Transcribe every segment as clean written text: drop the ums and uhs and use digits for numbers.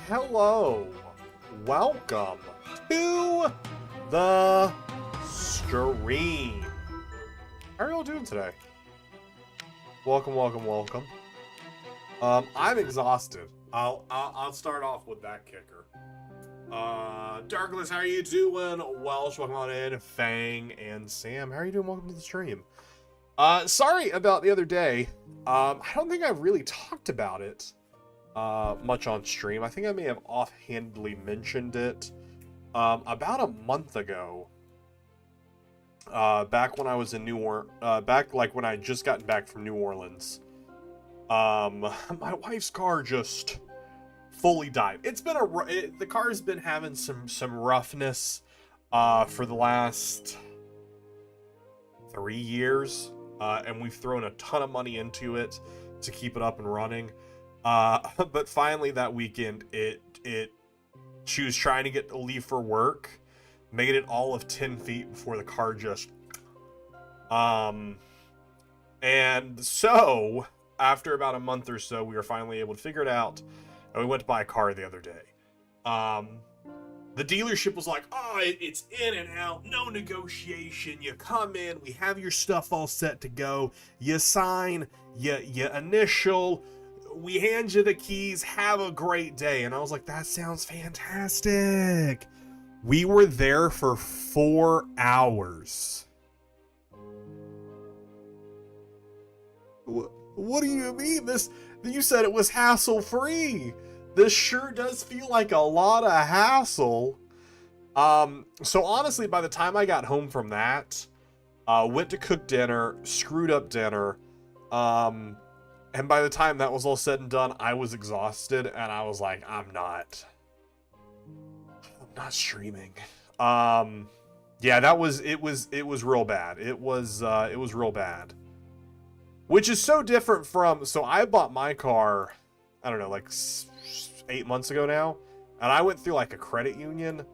hello. Welcome to the stream. How are y'all doing today? Welcome. I'm exhausted. I'll start off with that kicker. Darkless, how are you doing? Welsh, welcome on in. Fang and Sam, how are you doing? Welcome to the stream. Sorry about the other day. I don't think I've really talked about it much on stream. I think I may have offhandedly mentioned it about a month ago. Back when I was in back like when I just gotten back from New Orleans. My wife's car just fully died. It's been the car's been having some roughness for the last 3 years, and we've thrown a ton of money into it to keep it up and running. But finally that weekend, she was trying to leave for work, made it all of 10 feet before the car just, and so after about a month or so, we were finally able to figure it out, and we went to buy a car the other day. The dealership was like, oh, it's in and out, no negotiation. You come in, we have your stuff all set to go, you sign, you initial, we hand you the keys, have a great day. And I was like, that sounds fantastic. We were there for 4 hours. What do you mean? You said it was hassle-free. This sure does feel like a lot of hassle. So honestly, by the time I got home from that, went to cook dinner, screwed up dinner, and by the time that was all said and done, I was exhausted, and I was like, I'm not streaming. Yeah, it was real bad. It was real bad. Which is so different from, so I bought my car, I don't know, like 8 months ago now, and I went through like a credit union,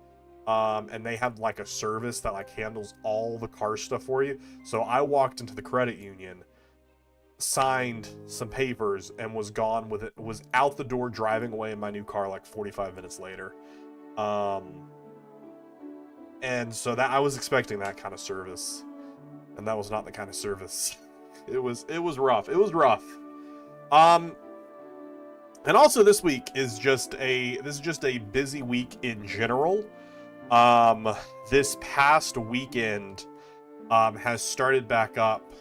and they have like a service that like handles all the car stuff for you. So I walked into the credit union, signed some papers, and was gone with it, was out the door driving away in my new car like 45 minutes later. And so that I was expecting that kind of service, and that was not the kind of service. It was rough. It was rough. And also this week is just a busy week in general. This past weekend has started back up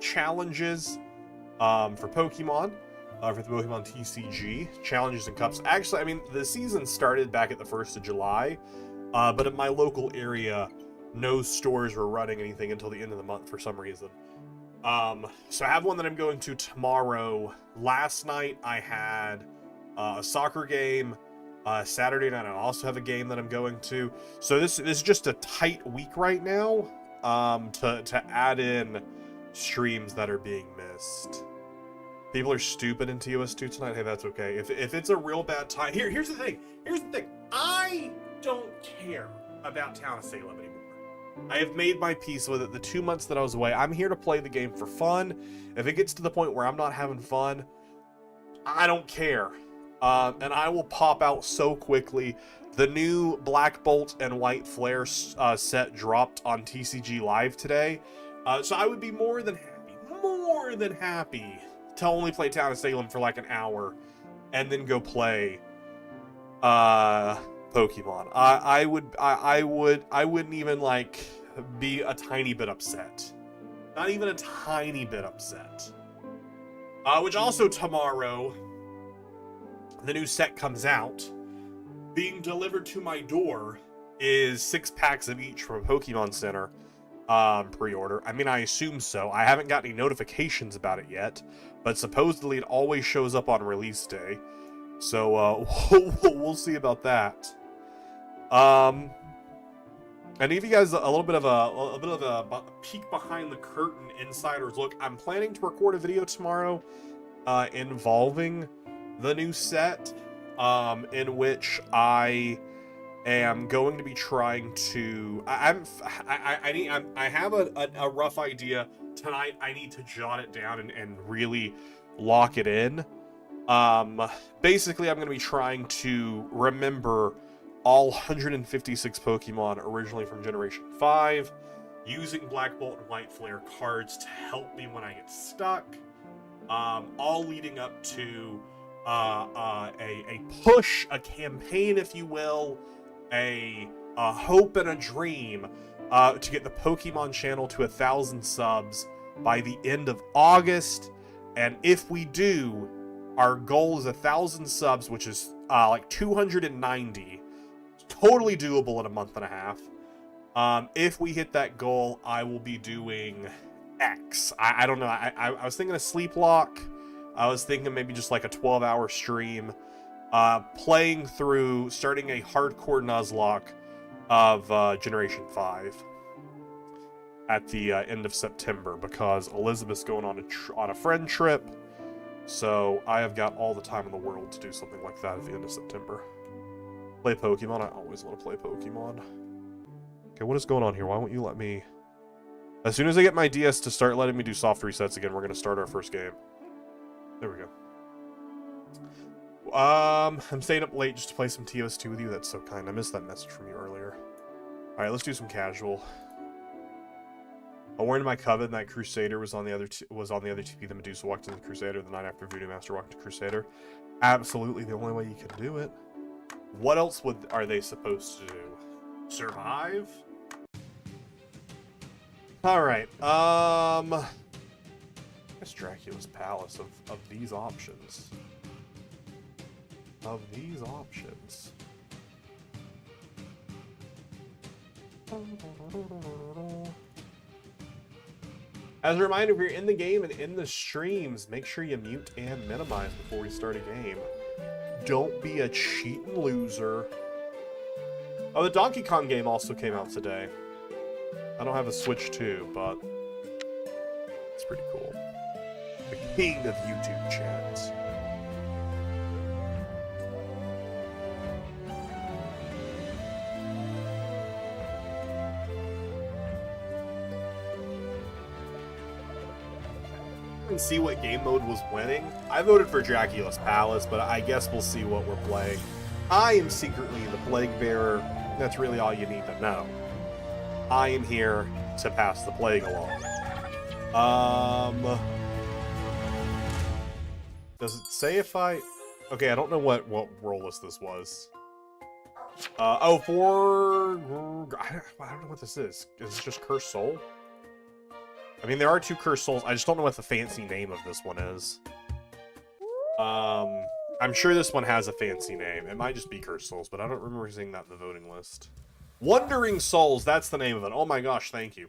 challenges for Pokemon, for the Pokemon TCG challenges and cups. Actually, I mean, the season started back at the 1st of July, but in my local area, no stores were running anything until the end of the month for some reason. So I have one that I'm going to tomorrow. Last night I had a soccer game. Saturday night I also have a game that I'm going to. So this is just a tight week right now, to add in streams that are being missed. People are stupid in TOS2 tonight. Hey, that's okay. If it's a real bad time, here's the thing. I don't care about Town of Salem anymore. I have made my peace with it. The 2 months that I was away, I'm here to play the game for fun. If it gets to the point where I'm not having fun, I don't care. And I will pop out so quickly. The new Black Bolt and White Flare set dropped on TCG Live today. So I would be more than happy to only play Town of Salem for like an hour and then go play Pokemon. I wouldn't even like be a tiny bit upset. Not even a tiny bit upset. Which also tomorrow, the new set comes out. Being delivered to my door is 6 packs of each from Pokemon Center pre-order. I mean, I assume so. I haven't got any notifications about it yet, but supposedly it always shows up on release day. So we'll see about that. And to give you guys a little bit of a peek behind the curtain insider's look, I'm planning to record a video tomorrow involving the new set, in which I am going to be trying to. I have a rough idea tonight. I need to jot it down and really lock it in. Basically, I'm going to be trying to remember all 156 Pokemon originally from Generation 5, using Black Bolt and White Flare cards to help me when I get stuck, all leading up to a push, a campaign, if you will, a hope and a dream to get the Pokemon channel to 1,000 subs by the end of August. And if we do, our goal is 1,000 subs, which is like 290. Totally doable in a month and a half. If we hit that goal, I will be doing X. I don't know. I was thinking a sleep lock. I was thinking maybe just like a 12-hour stream. Playing through, starting a hardcore Nuzlocke of Generation 5 at the end of September, because Elizabeth's going on a friend trip. So I have got all the time in the world to do something like that at the end of September. Play Pokemon. I always want to play Pokemon. Okay, what is going on here? Why won't you let me... As soon as I get my DS to start letting me do soft resets again, we're going to start our first game. There we go. I'm staying up late just to play some TOS2 with you. That's so kind. I missed that message from you earlier. Alright, let's do some casual. I warned my coven that Crusader was on the other TP. The Medusa walked into the Crusader the night after Voodoo Master walked to Crusader. Absolutely the only way you can do it. What else are they supposed to do? Survive? Alright, I guess Dracula's Palace of these options. As a reminder, if you're in the game and in the streams, make sure you mute and minimize before we start a game. Don't be a cheating loser. Oh, the Donkey Kong game also came out today. I don't have a Switch 2, but it's pretty cool. The king of YouTube chats. And see what game mode was winning. I voted for Dracula's Palace, but I guess we'll see what we're playing. I am secretly the Plague Bearer. That's really all you need to know. I am here to pass the plague along. Does it say if I... Okay, I don't know what role list this was. I don't know what this is. Is it just Cursed Soul? I mean, there are 2 Cursed Souls. I just don't know what the fancy name of this one is. I'm sure this one has a fancy name. It might just be Cursed Souls, but I don't remember seeing that in the voting list. Wandering Souls, that's the name of it. Oh my gosh, thank you.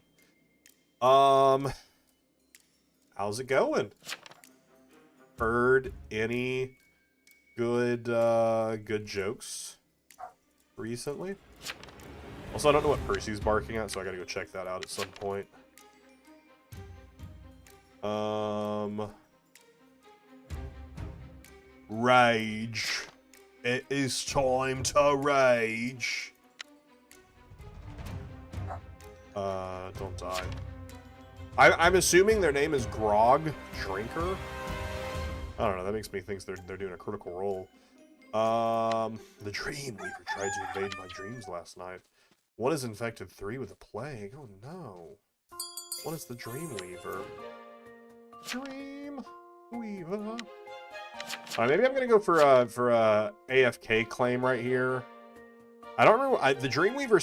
How's it going? Heard any good jokes recently? Also, I don't know what Percy's barking at, so I gotta go check that out at some point. Rage. It is time to rage. Don't die. I'm assuming their name is Grog Drinker. I don't know, that makes me think they're doing a critical role. The Dreamweaver tried to invade my dreams last night. One has infected 3 with a plague. Oh no. What is the Dreamweaver? Dreamweaver. Alright, maybe I'm gonna go for a AFK claim right here. I don't remember. The Dreamweaver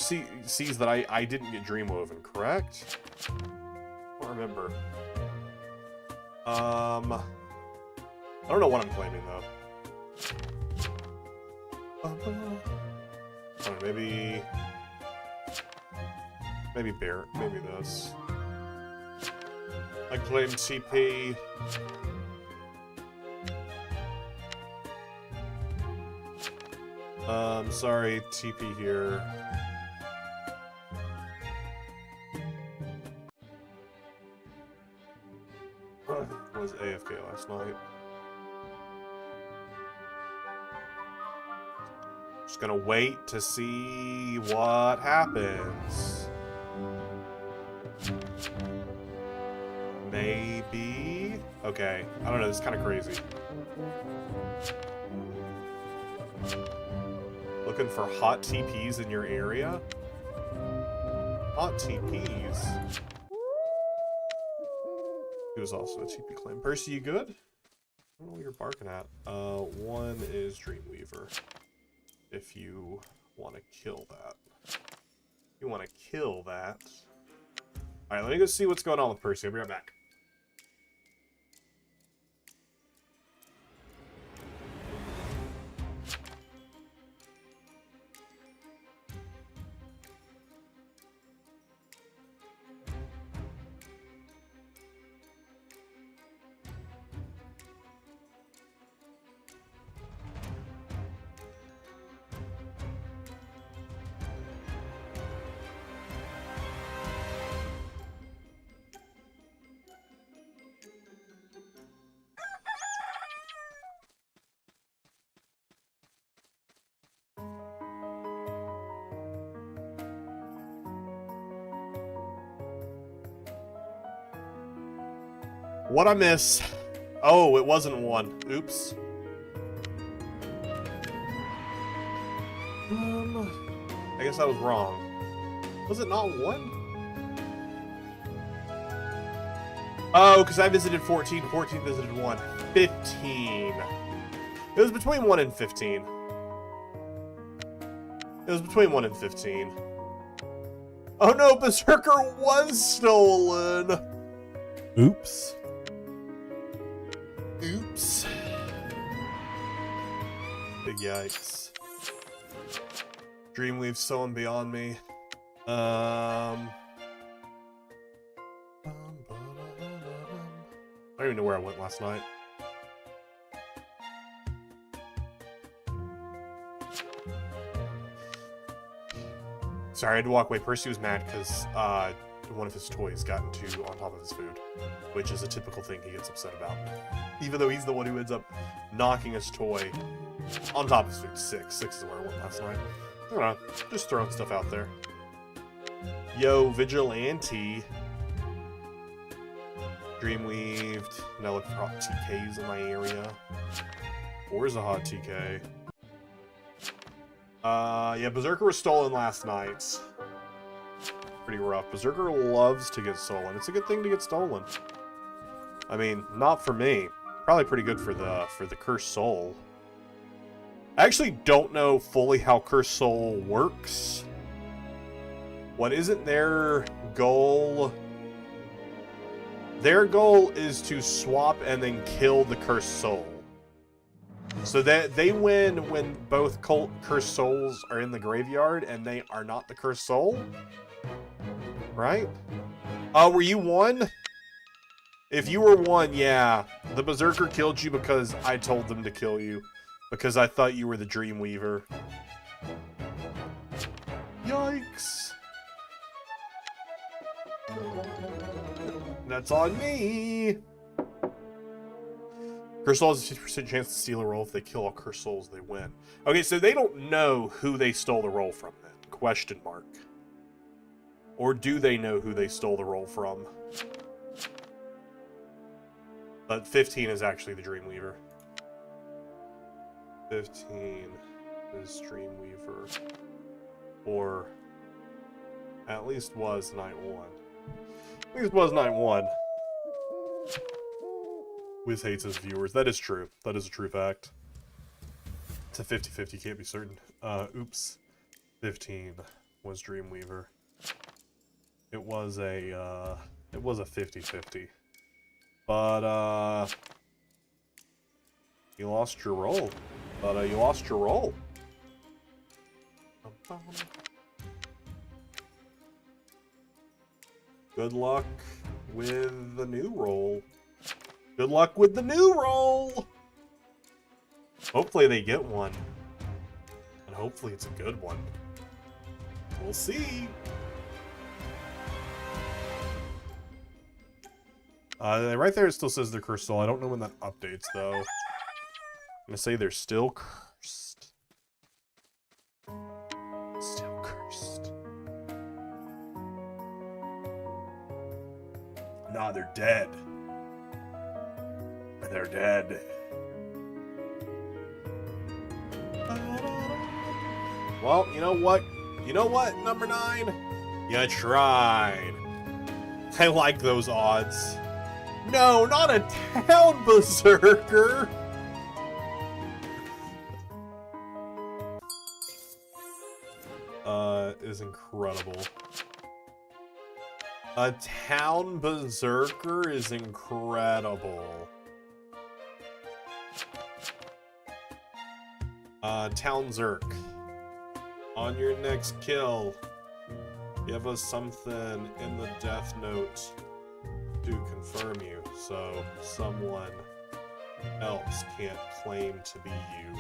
sees that I didn't get Dreamwoven, correct? I don't remember. I don't know what I'm claiming though. I don't know, maybe Bear, maybe this. I claim TP. Sorry, TP here. I was AFK last night. Just gonna wait to see what happens. Maybe. Okay. I don't know. This is kind of crazy. Looking for hot TPs in your area? Hot TPs? He was also a TP claim. Percy, you good? I don't know what you're barking at. One is Dreamweaver. If you want to kill that. You want to kill that. Alright, let me go see what's going on with Percy. I'll be right back. What'd I miss? Oh, it wasn't one. Oops. I guess I was wrong. Was it not one? Oh, because I visited 14. 14 visited 1. 15. It was between 1 and 15. It was between 1 and 15. Oh no, Berserker was stolen! Oops. Oops. Big yikes. Dreamweave's stolen beyond me. I don't even know where I went last night. Sorry, I had to walk away. Percy was mad because one of his toys got into on top of his food, which is a typical thing he gets upset about. Even though he's the one who ends up knocking his toy on top of his food. 6. 6 is where I went last night. I don't know. Just throwing stuff out there. Yo, Vigilante. Dreamweaved. Now look for hot TKs in my area. Where's a hot TK? Yeah, Berserker was stolen last night. Pretty rough. Berserker loves to get stolen. It's a good thing to get stolen. I mean, not for me. Probably pretty good for the Cursed Soul. I actually don't know fully how Cursed Soul works. What isn't their goal? Their goal is to swap and then kill the Cursed Soul. So that they win when both Cursed Souls are in the graveyard and they are not the Cursed Soul. Right? Were you 1? If you were 1, yeah. The Berserker killed you because I told them to kill you. Because I thought you were the Dreamweaver. Yikes. That's on me. Cursed Souls has a 50% chance to steal a roll. If they kill all Cursed Souls, they win. Okay, so they don't know who they stole the roll from then. Question mark. Or do they know who they stole the roll from? But 15 is actually the Dreamweaver. 15 is Dreamweaver. Or at least was night 1. At least was night 1. Wiz hates his viewers. That is true. That is a true fact. It's a 50-50, can't be certain. Oops. 15 was Dreamweaver. It was a 50-50. But, you lost your roll. You lost your roll. Good luck with the new roll. Good luck with the new roll! Hopefully they get one. And hopefully it's a good one. We'll see. Right there it still says they're Cursed Soul. I don't know when that updates, though. I'm gonna say they're still cursed. Still cursed. Nah, they're dead. They're dead. Well, you know what? You know what, number 9? You tried. I like those odds. No, not a town berserker! Is incredible. A town berserker is incredible. Town Zerk. On your next kill, give us something in the death note to confirm you, so someone else can't claim to be you.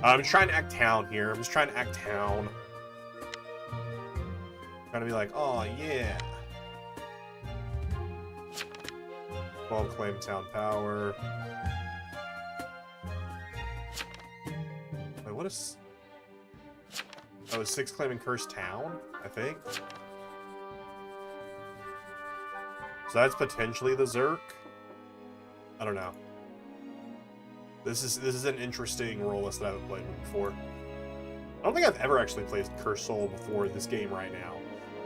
I'm trying to act town here. I'm just trying to act town. Trying to be like, oh yeah. Well, claim town power. Wait, what is... Oh, 6 claiming cursed town, I think. So that's potentially the Zerk. I don't know. This is an interesting role list that I haven't played with before. I don't think I've ever actually played Cursed Soul before this game right now.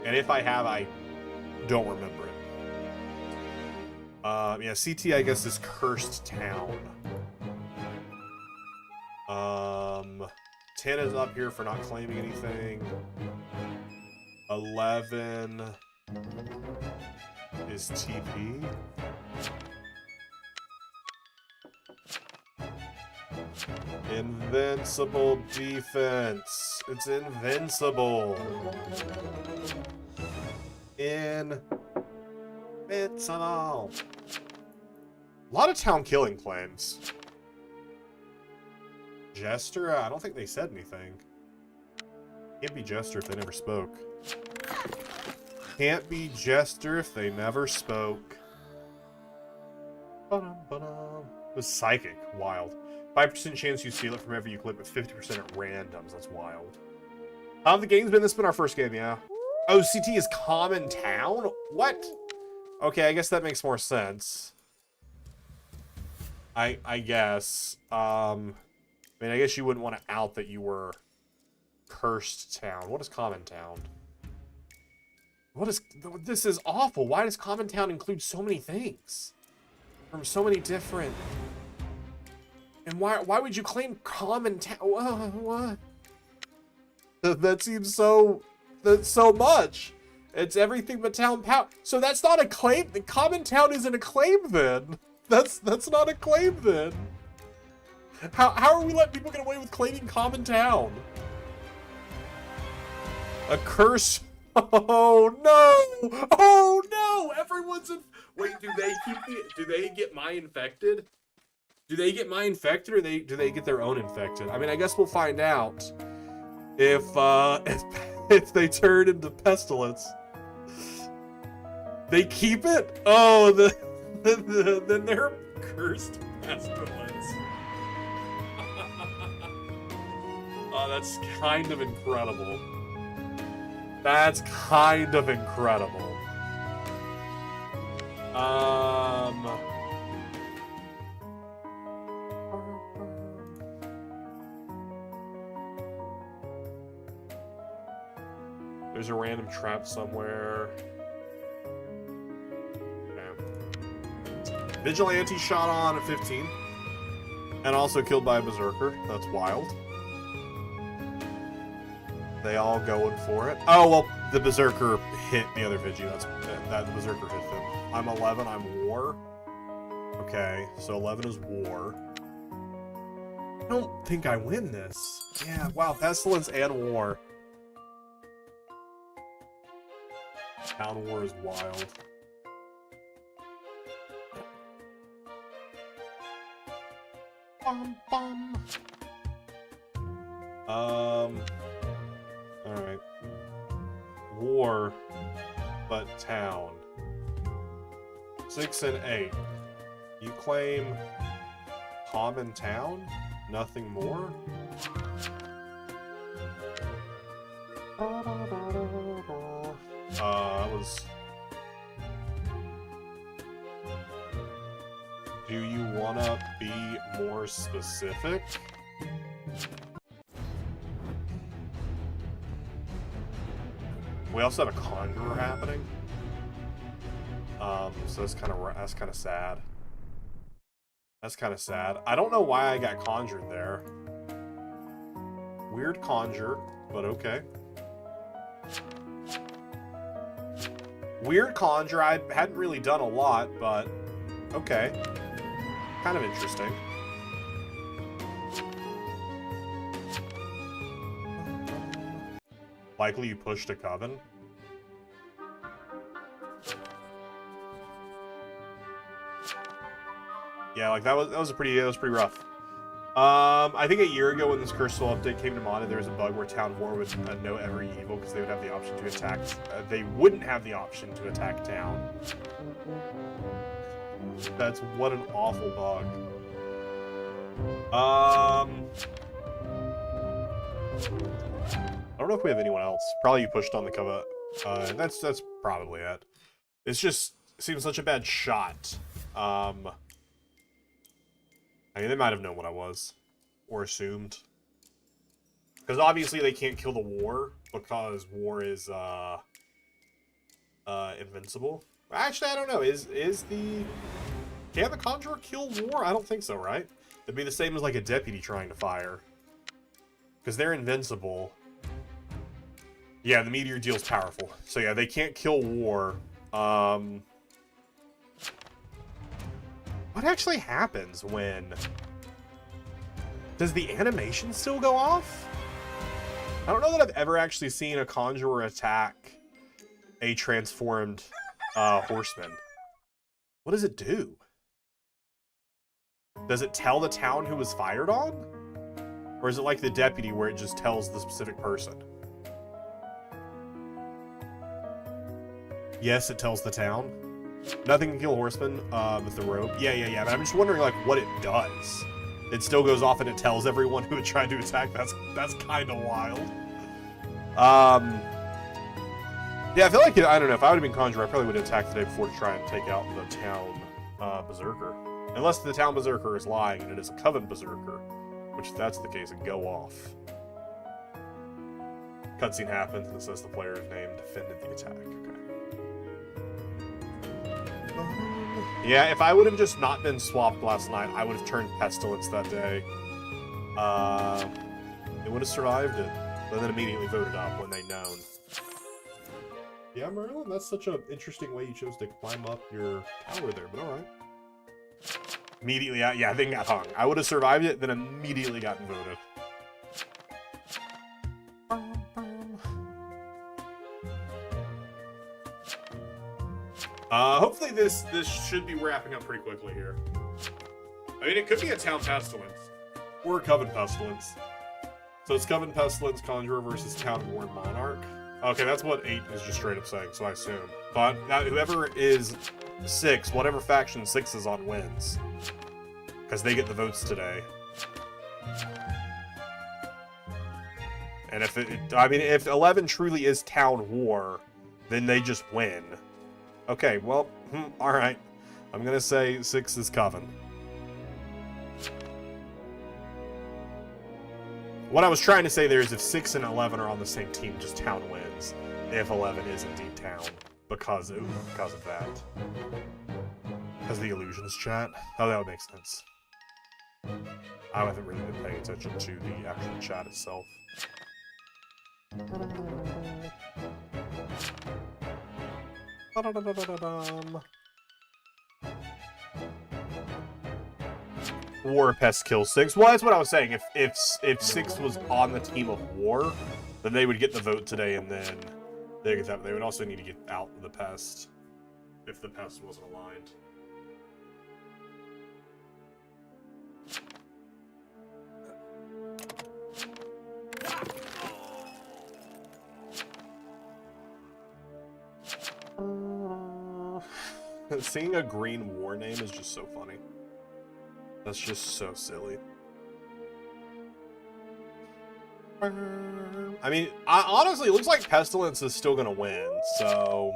And if I have, I don't remember it. Yeah, CT, I guess, is Cursed Town. 10 is up here for not claiming anything. 11 is TP. Invincible defense. It's invincible. Invincible. A lot of town killing claims. Jester? I don't think they said anything. Can't be Jester if they never spoke. Can't be Jester if they never spoke. It was Psychic. Wild. 5% chance you steal it from every you clip, but 50% at randoms. That's wild. How have the games been? This has been our first game, yeah. Oh, CT is Common Town? What? Okay, I guess that makes more sense. I guess. I mean, I guess you wouldn't want to out that you were Cursed Town. What is Common Town? What is... This is awful. Why does Common Town include so many things? From so many different... And why would you claim Common Town? What? That seems so... That's so much. It's everything but town power. So that's not a claim. Common Town isn't a claim then. That's not a claim then. How are we letting people get away with claiming Common Town? A curse. Oh no! Oh no! Everyone's in. Wait, do they get my infected? Do they get my infected, or do they get their own infected? I mean, I guess we'll find out if they turn into pestilence. They keep it? Oh, then they're cursed pestilence. Oh, that's kind of incredible. That's kind of incredible. There's a random trap somewhere. Okay. Vigilante shot on at 15. And also killed by a berserker. That's wild. They all going for it. Oh, well, the berserker hit the other Vigi. That berserker hit them. I'm 11, I'm war. Okay, so 11 is war. I don't think I win this. Yeah, wow, pestilence and war. Town war is wild. Bum, bum. Alright. War, but town. 6 and 8. You claim Common Town? Nothing more? Do you want to be more specific? We also have a conjurer happening. So that's kind of sad. That's kind of sad. I don't know why I got conjured there. Weird conjure, but okay. Weird conjure. I hadn't really done a lot, but okay. Kind of interesting. Likely you pushed a coven. Yeah, like that was pretty rough. I think a year ago when this Curseful update came to modded, there was a bug where Town War would know every evil because they would have the option to attack. They wouldn't have the option to attack town. That's what an awful bug. I don't know if we have anyone else. Probably you pushed on the cover. That's probably it. It's just seems such a bad shot. I mean, they might have known what I was. Or assumed. Because obviously they can't kill the war, because war is, invincible. Actually, I don't know. Can the Conjurer kill war? I don't think so, right? It'd be the same as, like, a deputy trying to fire. Because they're invincible. Yeah, the meteor deal's powerful. So yeah, they can't kill war. What actually happens when... Does the animation still go off? I don't know that I've ever actually seen a conjurer attack a transformed horseman. What does it do? Does it tell the town who was fired on? Or is it like the deputy where it just tells the specific person? Yes, it tells the town. Nothing can kill horsemen with the rope. Yeah. But I'm just wondering, like, what it does. It still goes off and it tells everyone who tried to attack. That's kind of wild. Yeah, I feel like, I don't know, if I would have been Conjurer, I probably would have attacked the day before to try and take out the town Berserker. Unless the town Berserker is lying and it is a Coven Berserker. Which, if that's the case, it'd go off. Cutscene happens and it says the player's name defended the attack. Okay. Yeah, if I would have just not been swapped last night, I would have turned Pestilence that day. It would have survived it, but then immediately voted up when they known. Yeah, Merlin, that's such an interesting way you chose to climb up your tower there, but alright. Immediately, yeah, they got hung. I would have survived it, then immediately gotten voted. Hopefully this should be wrapping up pretty quickly here. I mean, it could be a Town Pestilence. Or a Coven Pestilence. So it's Coven Pestilence, Conjurer versus Town War Monarch. Okay, that's what 8 is just straight up saying, so I assume. But now, whoever is 6, whatever faction 6 is on wins. Because they get the votes today. And if if 11 truly is Town War, then they just win. Okay, well, alright. I'm gonna say 6 is Coven. What I was trying to say there is if 6 and 11 are on the same team, just Town wins. If 11 is indeed Town. Because of that. Because the illusions chat? Oh, that would make sense. I haven't really been paying attention to the actual chat itself. War Pest kills 6. Well, that's what I was saying. If 6 was on the team of War, then they would get the vote today, and then they would also need to get out the Pest if the Pest wasn't aligned. Seeing a green war name is just so funny. That's just so silly. I mean, honestly, it looks like Pestilence is still gonna win, so...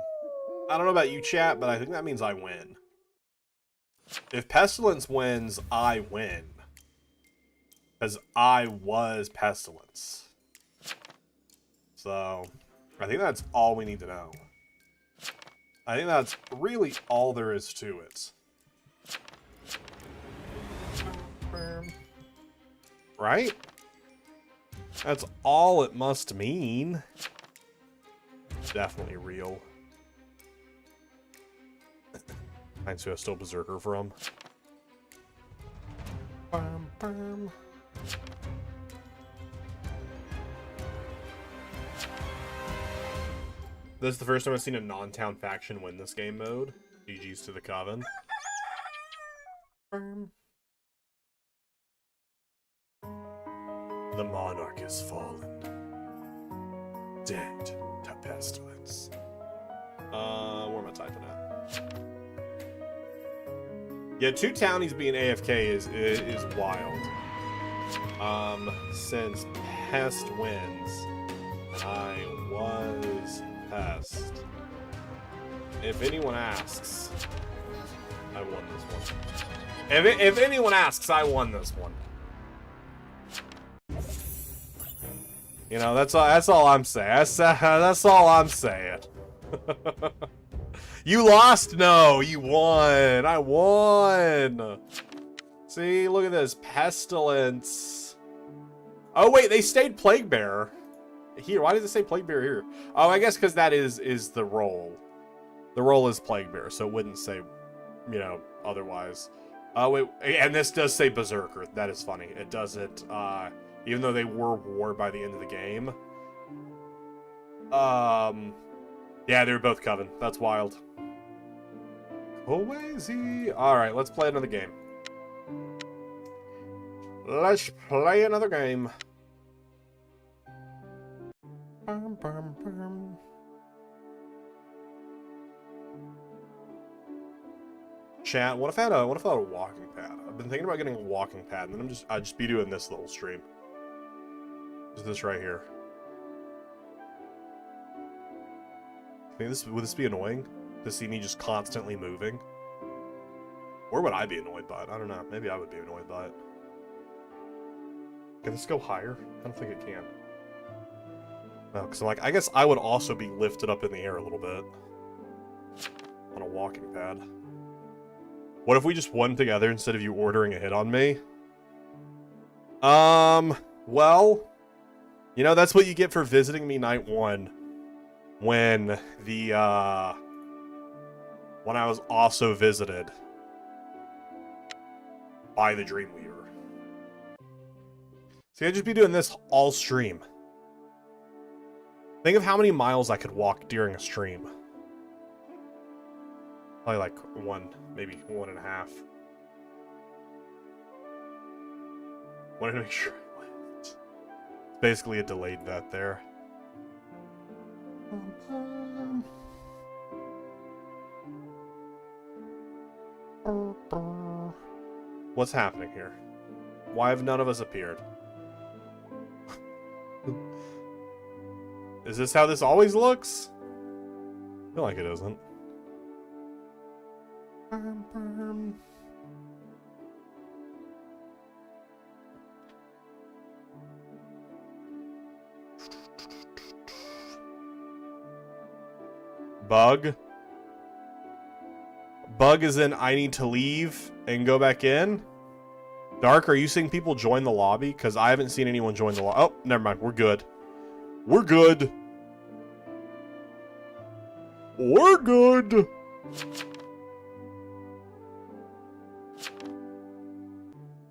I don't know about you, chat, but I think that means I win. If Pestilence wins, I win. Because I was Pestilence. So, I think that's all we need to know. I think that's really all there is to it. Right? That's all it must mean. Definitely real. Finds who I stole Berserker from. This is the first time I've seen a non-town faction win this game mode. GG's to the Coven. The monarch has fallen. Dead to pestilence. Where am I typing at? Yeah, 2 townies being AFK is wild. Since Pest wins, I was Pest. If anyone asks, I won this one. If anyone asks, I won this one. You know, that's all I'm saying. That's all I'm saying. You lost? No, you won. I won. See, look at this. Pestilence. Oh, wait, they stayed Plague Bearer. Here, why does it say Plague Bearer here? Oh, I guess because that is the role. The role is Plague Bearer, so it wouldn't say, you know, otherwise. Oh, wait, and this does say Berserker. That is funny. It doesn't, even though they were war by the end of the game. Yeah, they were both Coven. That's wild. Crazy. Alright, let's play another game. Let's play another game. Chat, what if I had a walking pad? I've been thinking about getting a walking pad, and then I'd just be doing this little stream. Just this right here. I mean, would this be annoying to see me just constantly moving? Or would I be annoyed by it? I don't know. Maybe I would be annoyed by it. Can this go higher? I don't think it can. No, because like, I guess I would also be lifted up in the air a little bit. On a walking pad. What if we just won together instead of you ordering a hit on me? Well, you know, that's what you get for visiting me night 1. When I was also visited by the Dreamweaver. See, I'd just be doing this all stream. Think of how many miles I could walk during a stream. Probably like 1, maybe 1.5. Wanted to make sure I lived. It's basically a delayed vet there. What's happening here? Why have none of us appeared? Is this how this always looks? I feel like it isn't. Bug? Bug is in I need to leave and go back in? Dark, are you seeing people join the lobby? Because I haven't seen anyone join the lobby. Oh, never mind. We're good. We're good. We're good.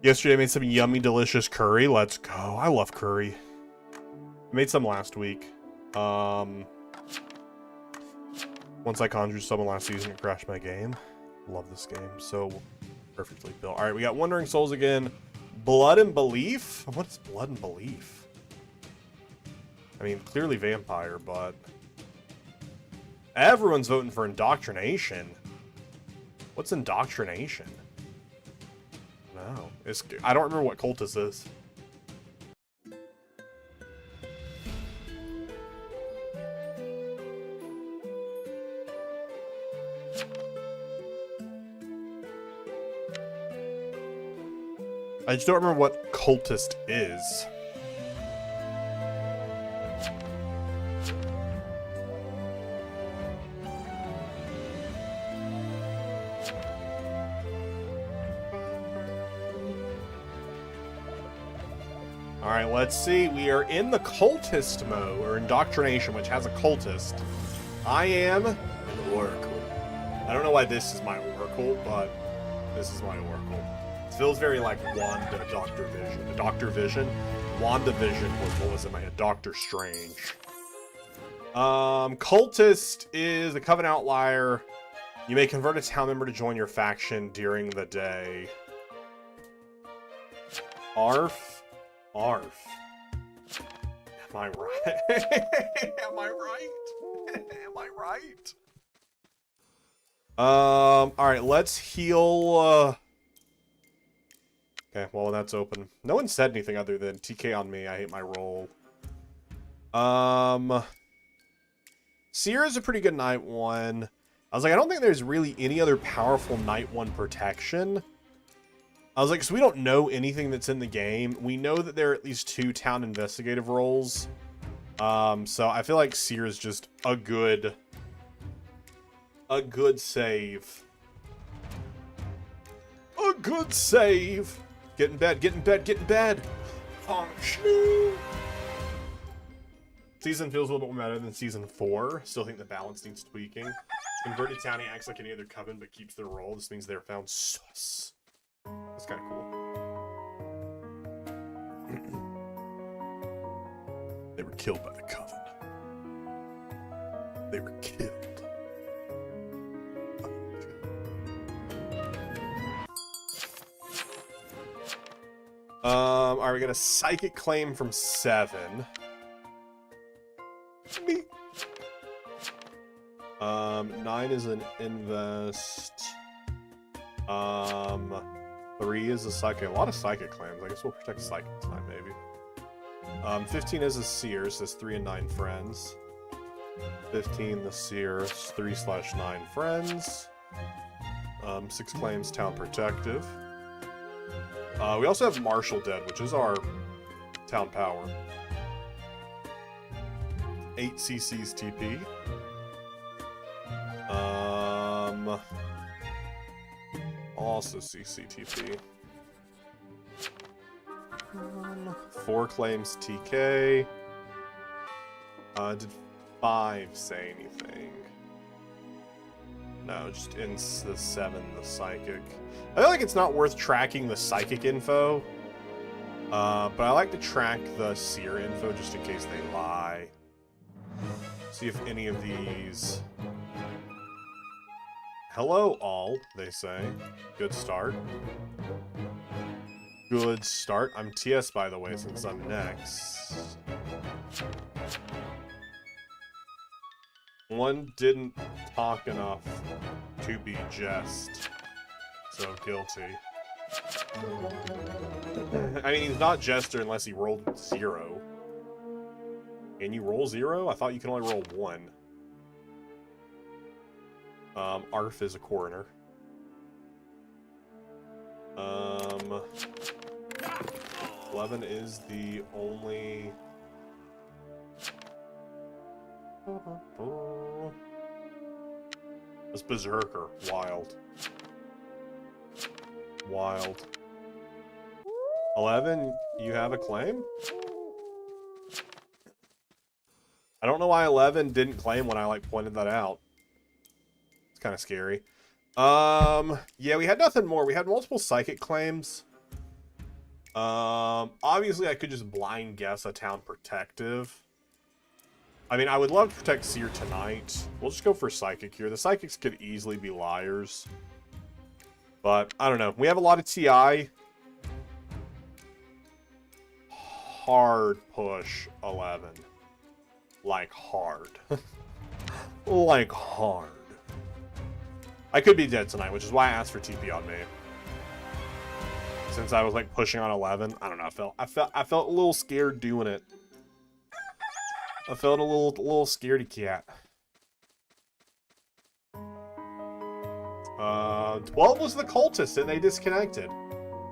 Yesterday I made some yummy, delicious curry. Let's go. I love curry. I made some last week. Once I conjured someone last season, it crashed my game. Love this game. So perfectly built. Alright, we got Wandering Souls again. Blood and Belief? What is Blood and Belief? I mean, clearly vampire, but... Everyone's voting for Indoctrination. What's Indoctrination? No. I don't remember what Cultist is. I just don't remember what cultist is. Alright, let's see. We are in the cultist mode, or indoctrination, which has a cultist. I am an oracle. I don't know why this is my oracle, but this is my oracle. It feels very like Wanda, Doctor Vision. Doctor Vision? WandaVision was, what was it, my Doctor Strange. Cultist is a Coven outlier. You may convert a town member to join your faction during the day. Arf. Am I right? Am I right? Am I right? Alright, let's heal, Okay, well, that's open. No one said anything other than TK on me, I hate my roll. Seer is a pretty good night one. I was like, I don't think there's really any other powerful night one protection. I was like, so we don't know anything that's in the game. We know that there are at least 2 town investigative roles. So I feel like Seer is just a good save. A good save. Get in bed, get in bed, get in bed. Season feels a little bit better than Season 4. Still think the balance needs tweaking. Converted Townie acts like any other coven but keeps their role. This means they're found sus. That's kind of cool. They were killed by the coven. They were killed. Alright, we got a psychic claim from 7. Me. 9 is an invest. 3 is a psychic. A lot of psychic claims. I guess we'll protect psychic tonight, maybe. 15 is a seer. Says 3 and 9 friends. 15 the seer. 3/9 friends. 6 claims town protective. We also have Marshal Dead, which is our town power. 8 CC's TP. Also CCTP. 4 claims TK. Did 5 say anything? No, just in the 7, the psychic. I feel like it's not worth tracking the psychic info. But I like to track the seer info just in case they lie. See if any of these... Hello, all, they say. Good start. Good start. I'm TS, by the way, since I'm next. One didn't talk enough to be jest. So guilty. I mean, he's not jester unless he rolled 0. Can you roll 0? I thought you can only roll 1. Arf is a coroner. 11 is the only... This Berserker. Wild. Wild. 11, you have a claim? I don't know why 11 didn't claim when I, like, pointed that out. It's kind of scary. Yeah, we had nothing more. We had multiple psychic claims. Obviously, I could just blind guess a town protective. I mean, I would love to protect Seer tonight. We'll just go for psychic here. The psychics could easily be liars. But, I don't know. We have a lot of TI. Hard push 11. Like, hard. Like, hard. I could be dead tonight, which is why I asked for TP on me. Since I was, like, pushing on 11. I don't know. I felt a little scared doing it. I felt a little scaredy cat. 12 was the cultist, and they disconnected.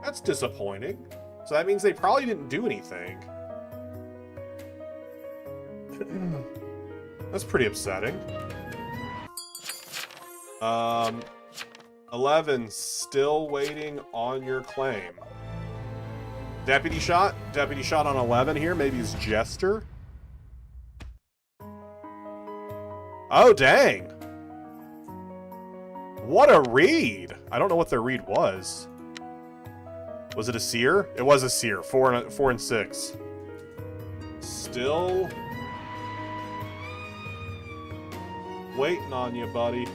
That's disappointing. So that means they probably didn't do anything. That's pretty upsetting. 11, still waiting on your claim. Deputy shot? Deputy shot on 11 here. Maybe he's Jester. Oh, dang. What a read. I don't know what their read was. Was it a seer? It was a seer. 4 and 6. Still waiting on you, buddy.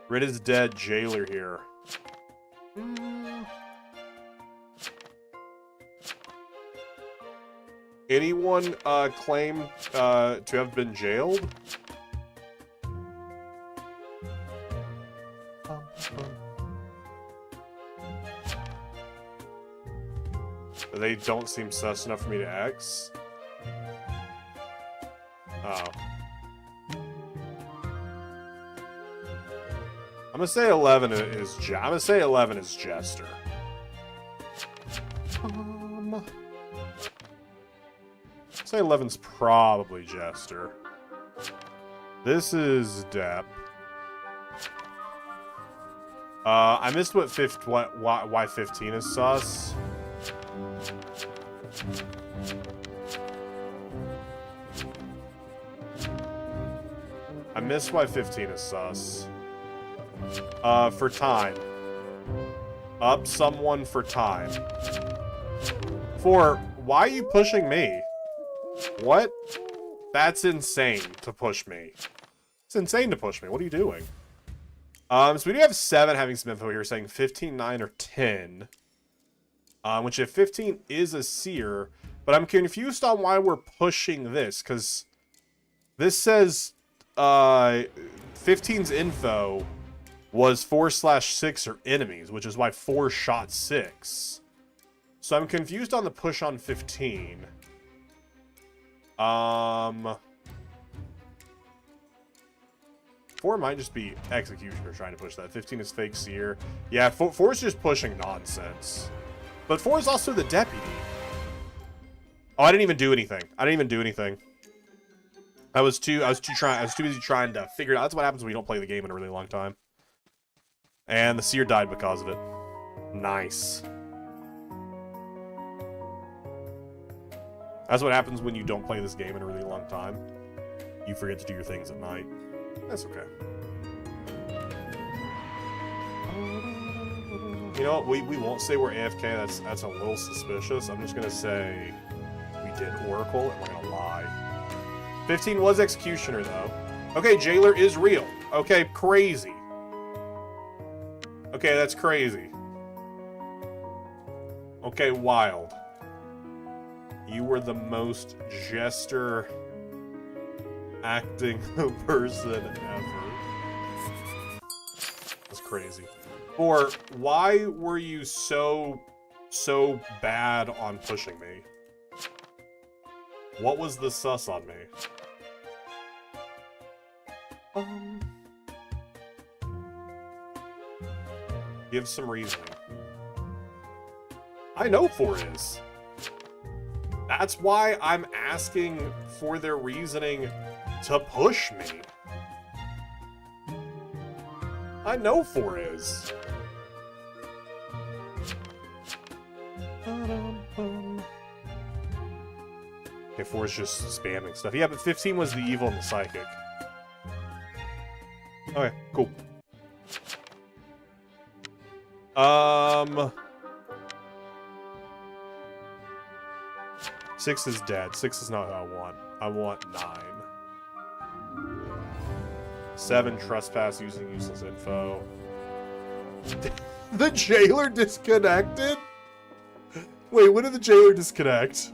Rid is dead. Jailer here. Anyone claim to have been jailed? They don't seem sus enough for me to X. Oh. I'm gonna say 11 is I'm gonna say 11 is Jester. Say 11's probably Jester. This is Depp. I missed why 15 is sus. I missed why 15 is sus. For time. Up someone for time. For, why are you pushing me? What? That's insane to push me. It's insane to push me. What are you doing? So we do have 7 having some info here saying 15, 9, or 10. Which if 15 is a seer, but I'm confused on why we're pushing this, because this says 15's info was 4/6 or enemies, which is why 4 shot 6. So I'm confused on the push on 15. 4 might just be Executioner trying to push that. 15 is fake seer. Yeah, 4 is just pushing nonsense. But 4 is also the deputy. Oh, I didn't even do anything. I didn't even do anything. I was too busy trying to figure it out. That's what happens when you don't play the game in a really long time. And the seer died because of it. Nice. That's what happens when you don't play this game in a really long time. You forget to do your things at night. That's okay. You know what? We won't say we're AFK. That's a little suspicious. I'm just gonna say we did Oracle, and we're gonna lie. 15 was Executioner though. Okay, Jailer is real. Okay, crazy. Okay, that's crazy. Okay, wild. You were the most Jester acting person ever. That's crazy. Or why were you so bad on pushing me? What was the sus on me? Give some reasoning. I know 4 is. That's why I'm asking for their reasoning to push me. I know 4 is. Okay, 4 is just spamming stuff. Yeah, but 15 was the evil and the psychic. Okay, cool. 6 is dead. 6 is not what I want. I want 9. 7, trespass using useless info. The jailer disconnected? Wait, when did the jailer disconnect?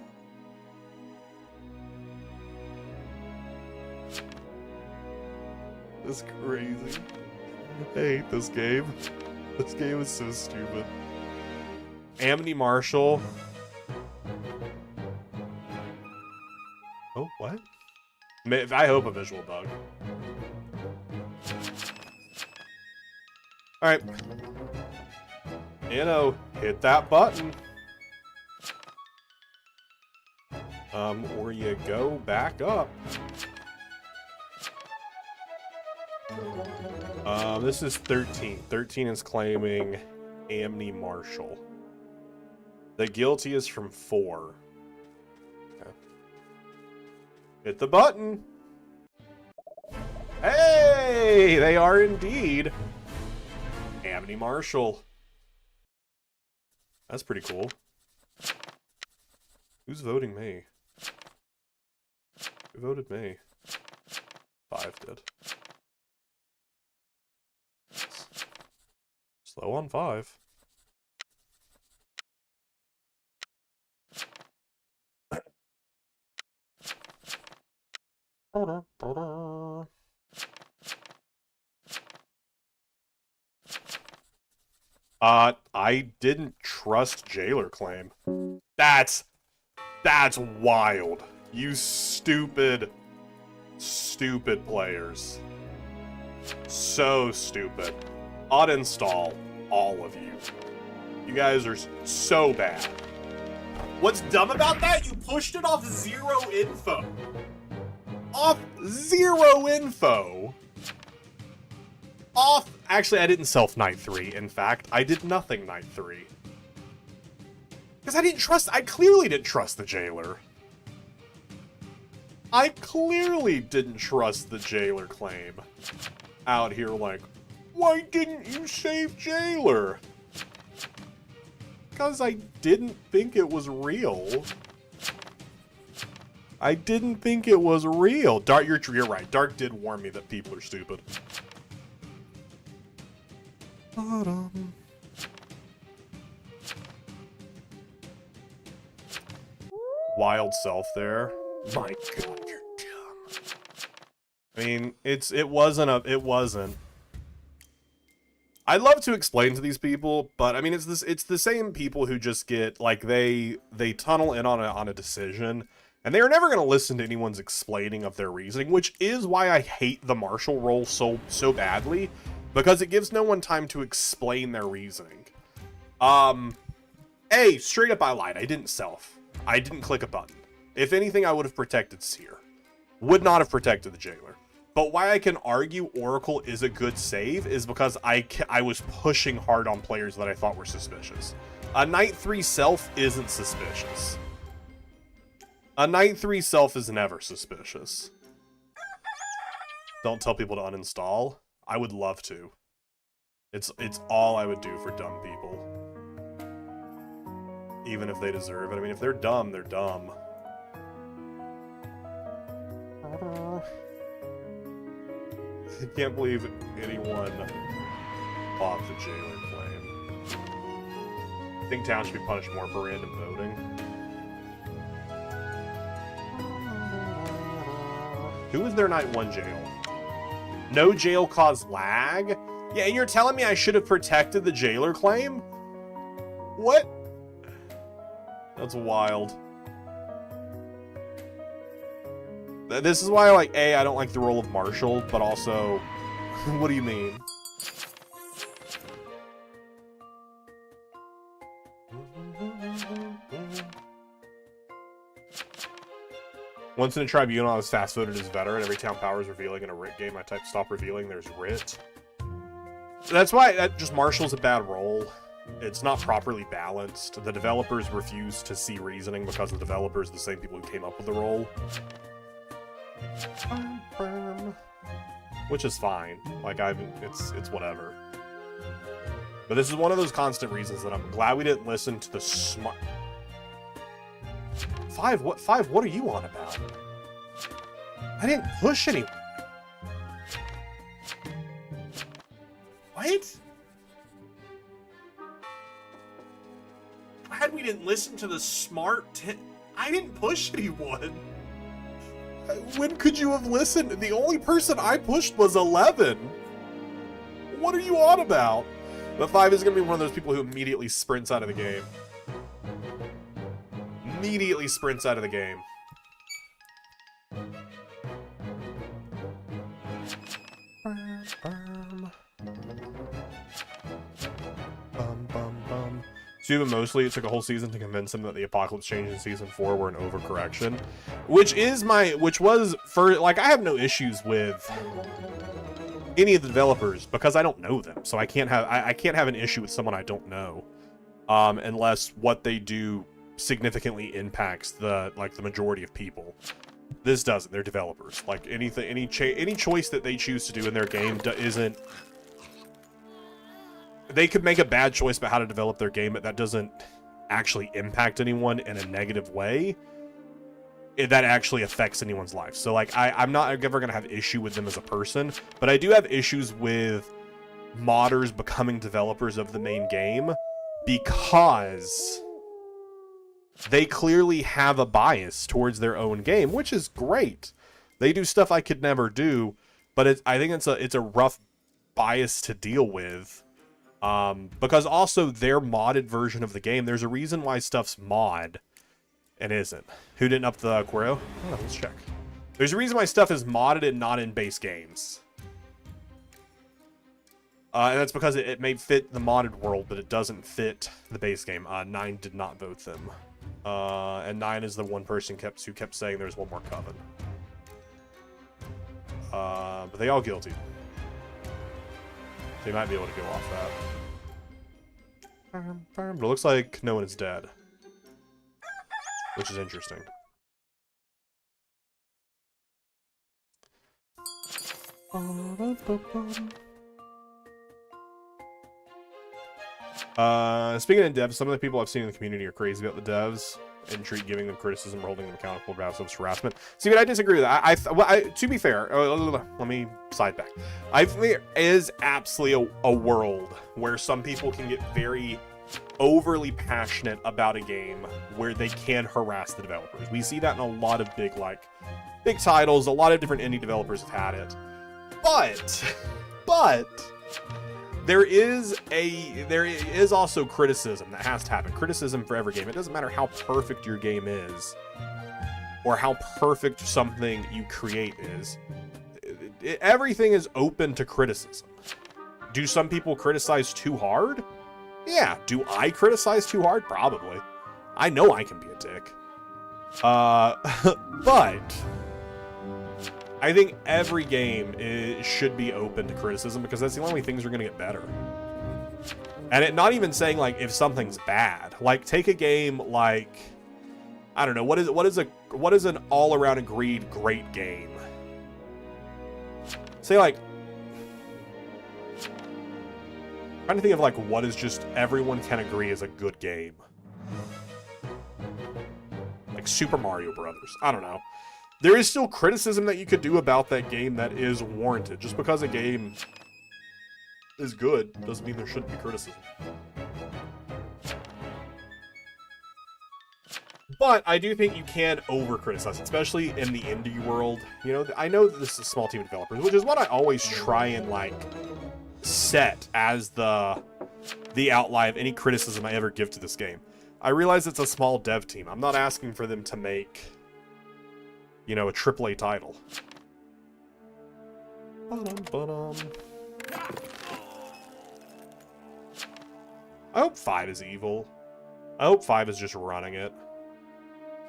That's crazy. I hate this game. This game is so stupid. Amity Marshall. Oh, what? I hope a visual bug. Alright. You know, hit that button. Or you go back up. This is 13. 13 is claiming Amni Marshall. The guilty is from 4. Okay. Hit the button. Hey! They are indeed Amni Marshall. That's pretty cool. Who's voting me? Who voted me? 5 did. Slow on 5. I didn't trust Jailer claim. That's wild. You stupid players. So stupid. Uninstall all of you. You guys are so bad. What's dumb about that? You pushed it off 0 info. Off 0 info. Off. Actually, I didn't self night 3. In fact, I did nothing night 3. Because I clearly didn't trust the Jailer. I clearly didn't trust the Jailer claim. Out here like, why didn't you save Jailer? Because I didn't think it was real. I didn't think it was real. Dark, you're right. Dark did warn me that people are stupid. Wild self there. My God, you're dumb. I mean, it wasn't. I'd love to explain to these people, but I mean, it's the same people who just get like they tunnel in on a decision, and they are never going to listen to anyone's explaining of their reasoning, which is why I hate the Marshall role so badly, because it gives no one time to explain their reasoning. Straight up I lied. I didn't self. I didn't click a button. If anything, I would have protected Seer. Would not have protected the Jailer. But why I can argue Oracle is a good save is because I was pushing hard on players that I thought were suspicious. A Night 3 self isn't suspicious. A Night 3 self is never suspicious. Don't tell people to uninstall. I would love to. It's all I would do for dumb people. Even if they deserve it. I mean, if they're dumb, they're dumb. I can't believe anyone bought the Jailer claim. I think town should be punished more for random voting. Who is their Night 1 jail? No jail caused lag? Yeah, and you're telling me I should have protected the Jailer claim? What? That's wild. This is why, like, I don't like the role of Marshall, but also, what do you mean? Once in a tribunal, I was fast voted as veteran. Every town power is revealing in a writ game. I type stop revealing, there's writ. That's why just Marshall's a bad role. It's not properly balanced. The developers refuse to see reasoning because the developers are the same people who came up with the role. Which is fine. Like, it's whatever. But this is one of those constant reasons that I'm glad we didn't listen to the smart... 5, what are you on about? I didn't push anyone. What? Glad we didn't listen to the smart... I didn't push anyone. When could you have listened? The only person I pushed was 11. What are you on about? But 5 is going to be one of those people who immediately sprints out of the game. Immediately sprints out of the game. Steven Mosley, it took a whole season to convince him that the apocalypse change in season 4 were an overcorrection, which was for, like, I have no issues with any of the developers because I don't know them, so I can't have an issue with someone I don't know, unless what they do significantly impacts the majority of people. This doesn't. They're developers. Like, any choice that they choose to do in their game isn't. They could make a bad choice about how to develop their game, but that doesn't actually impact anyone in a negative way. That actually affects anyone's life. So, like, I'm not ever going to have issue with them as a person, but I do have issues with modders becoming developers of the main game because they clearly have a bias towards their own game, which is great. They do stuff I could never do, but I think it's a rough bias to deal with. Because also their modded version of the game, there's a reason why stuff's mod and isn't. Who didn't up the Quero? Oh, let's check. There's a reason why stuff is modded and not in base games. And that's because it may fit the modded world, but it doesn't fit the base game. 9 did not vote them. And 9 is the one person who kept saying there's one more coven. But they all guilty. They might be able to go off that. But it looks like no one is dead. Which is interesting. Speaking of devs, some of the people I've seen in the community are crazy about the devs and treat giving them criticism or holding them accountable for some harassment. See, but I disagree with that. To be fair, let me side back. I think there is absolutely a world where some people can get very overly passionate about a game where they can harass the developers. We see that in a lot of big titles. A lot of different indie developers have had it. But there is also criticism that has to happen. Criticism for every game. It doesn't matter how perfect your game is or how perfect something you create is. Everything is open to criticism. Do some people criticize too hard? Yeah. Do I criticize too hard? Probably. I know I can be a dick. But I think every game should be open to criticism because that's the only way things are going to get better. And it not even saying like if something's bad. Like take a game like, I don't know, what is an all-around agreed great game? Say like, I'm trying to think of like what is just everyone can agree is a good game. Like Super Mario Brothers. I don't know. There is still criticism that you could do about that game that is warranted. Just because a game is good doesn't mean there shouldn't be criticism. But I do think you can over-criticize, especially in the indie world. You know, I know that this is a small team of developers, which is what I always try and, like, set as the outline of any criticism I ever give to this game. I realize it's a small dev team. I'm not asking for them to make, you know, a AAA title. I hope 5 is evil. I hope 5 is just running it.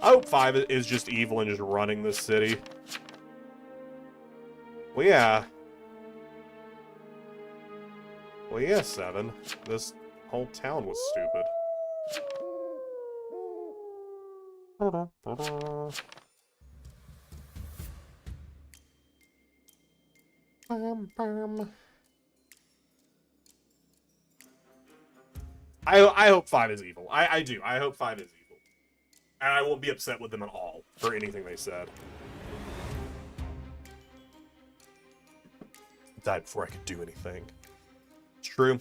I hope 5 is just evil and just running this city. Well, yeah. Well, yeah, 7. This whole town was stupid. I hope 5 is evil. I do. I hope 5 is evil. And I won't be upset with them at all for anything they said. Died before I could do anything. It's true.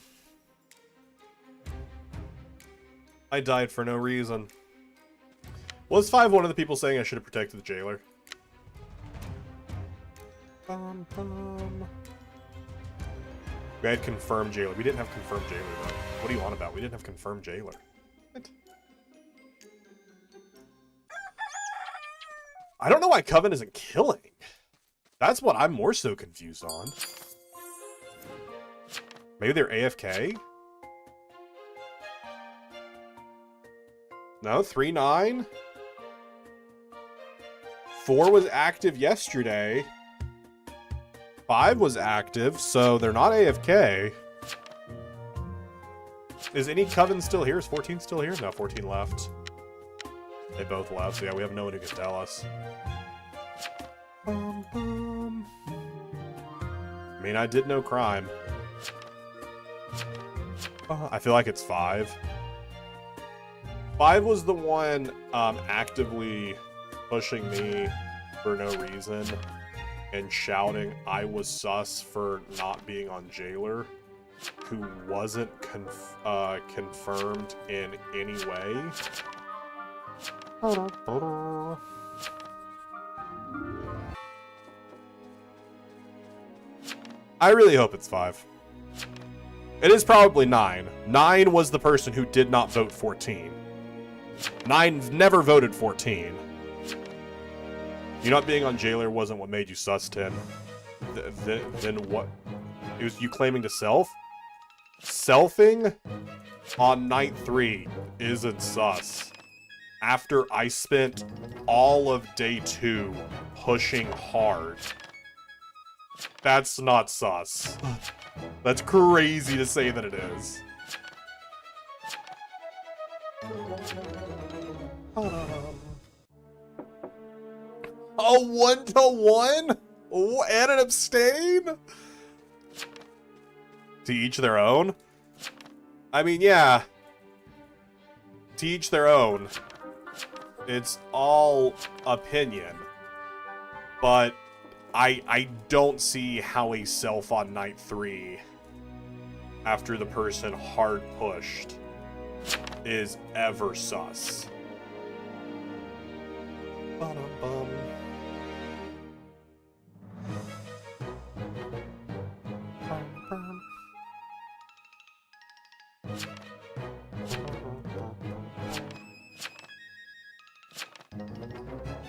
I died for no reason. Was 5 one of the people saying I should have protected the jailer? We had confirmed jailer. We didn't have confirmed jailer, though. What are you on about? We didn't have confirmed jailer. What? I don't know why Coven isn't killing. That's what I'm more so confused on. Maybe they're AFK? No, 3-9. 4 was active yesterday. 5 was active, so they're not AFK. Is any Coven still here? Is 14 still here? No, 14 left. They both left, so yeah, we have no one who can tell us. I mean, I did no crime. I feel like it's 5. 5 was the one actively pushing me for no reason and shouting I was sus for not being on Jailer, who wasn't confirmed in any way. I really hope it's 5. It is probably 9. 9 was the person who did not vote 14. 9 never voted 14. You not being on Jailer wasn't what made you sus 10. Then what? It was you claiming to self? Selfing on night 3 isn't sus. After I spent all of day 2 pushing hard. That's not sus. That's crazy to say that it is. A 1-to-1? And an abstain? To each their own? I mean, yeah. To each their own. It's all opinion. But I don't see how a self on night 3 after the person hard pushed is ever sus. Ba-dum-bum.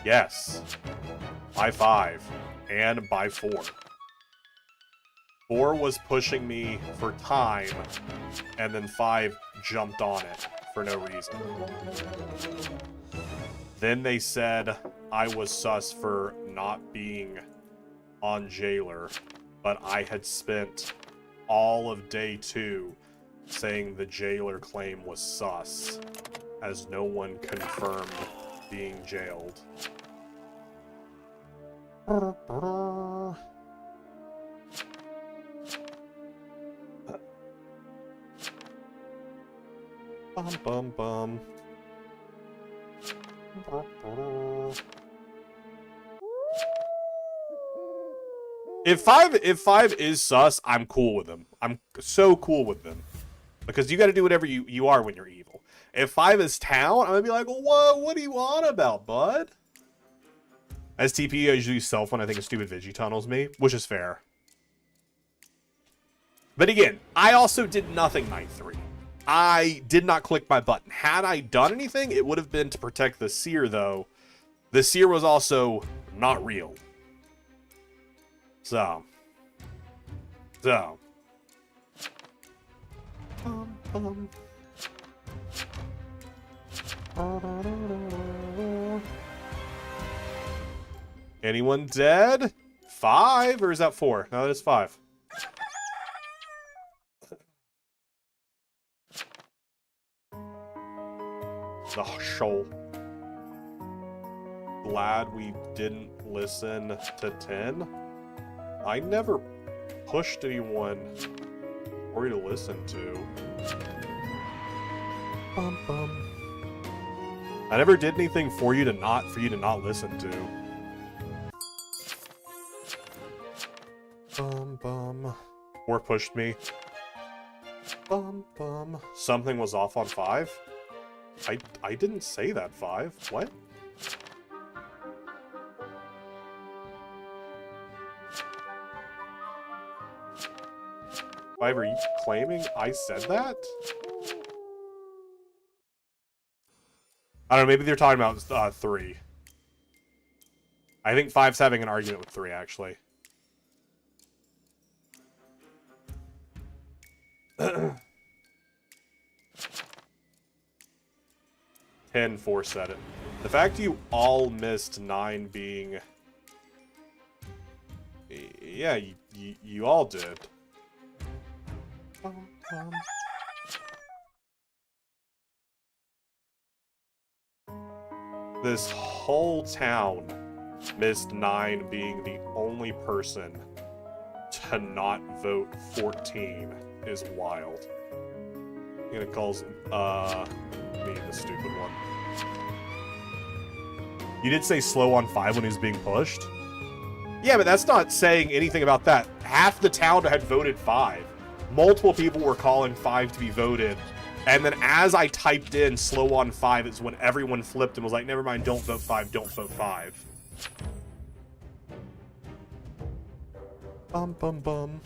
Yes. By 5. And by 4. 4 was pushing me for time, and then 5 jumped on it for no reason. Then they said I was sus for not being on Jailer, but I had spent all of day 2 saying the Jailer claim was sus, as no one confirmed being jailed. Bum bum bum. If five is sus, I'm cool with them. I'm so cool with them. Because you gotta do whatever you are when you're evil. If 5 is town, I'm gonna be like, whoa, what do you want about, bud? As TP, I usually self when I think a stupid Vigi tunnels me, which is fair. But again, I also did nothing night 3. I did not click my button. Had I done anything, it would have been to protect the seer, though. The seer was also not real. So. Anyone dead? 5? Or is that 4? No, that is 5. The shoal. Glad we didn't listen to 10. I never pushed anyone for you to listen to. Bum, bum. I never did anything for you to not listen to. Bum bum. 4 pushed me. Bum bum. Something was off on 5. I didn't say that 5. What? Are you claiming I said that? I don't know, maybe they're talking about 3. I think 5's having an argument with 3, actually. 10-4 said it. The fact you all missed 9 being... Yeah, you all did. This whole town missed 9 being the only person to not vote 14 is wild. I'm gonna call me the stupid one. You did say slow on 5 when he was being pushed? Yeah, but that's not saying anything about that. Half the town had voted 5. Multiple people were calling 5 to be voted. And then as I typed in slow on 5, it's when everyone flipped and was like, never mind, don't vote 5, don't vote 5. Bum, bum, bum.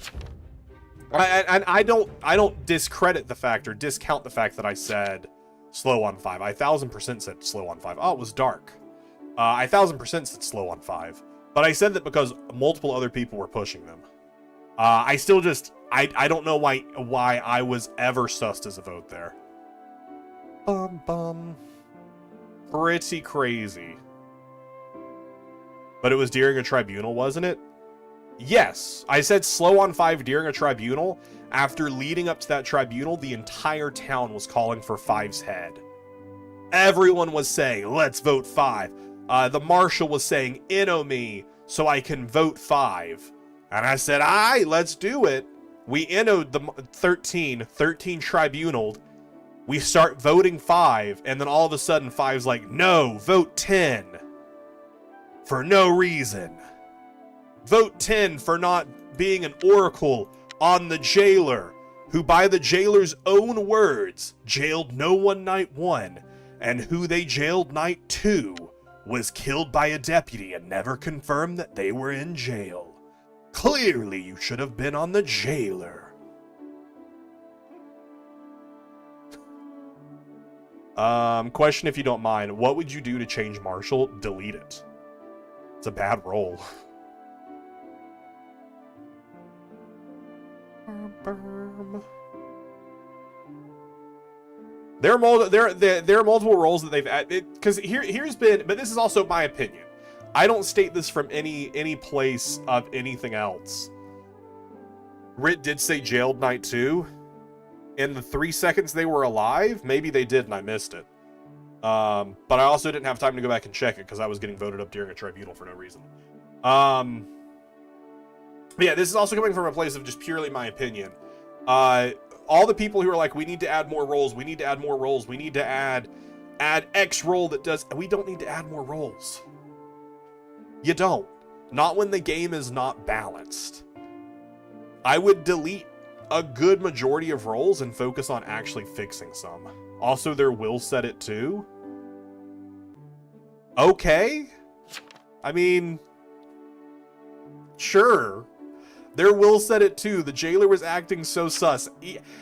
And I don't discredit the fact or discount the fact that I said slow on 5. I 1000% said slow on 5. Oh, it was dark. I 1000% said slow on 5. But I said that because multiple other people were pushing them. I still just... I don't know why I was ever sussed as a vote there. Bum bum. Pretty crazy. But it was during a tribunal, wasn't it? Yes. I said slow on 5 during a tribunal. After leading up to that tribunal, the entire town was calling for 5's head. Everyone was saying, let's vote 5. The marshal was saying, inno me, so I can vote 5. And I said, aye, let's do it. We innoed the 13 tribunaled. We start voting 5, and then all of a sudden 5's like, no, vote 10. For no reason. Vote 10 for not being an oracle on the jailer, who by the jailer's own words, jailed no one night 1, and who they jailed night 2, was killed by a deputy and never confirmed that they were in jail. Clearly, you should have been on the jailer. Question if you don't mind. What would you do to change Marshall? Delete it. It's a bad roll. There are multiple roles that they've added. Because here's been... But this is also my opinion. I don't state this from any place of anything else. Rit did say jailed night 2. In the 3 seconds they were alive, maybe they did and I missed it. But I also didn't have time to go back and check it because I was getting voted up during a tribunal for no reason. But yeah, this is also coming from a place of just purely my opinion. All the people who are like, we need to add more roles, we need to add more roles, we need to add X role that does... We don't need to add more roles. You don't. Not when the game is not balanced. I would delete a good majority of roles and focus on actually fixing some. Also, their will set it too. Okay. I mean, sure. Their will said it too. The jailer was acting so sus.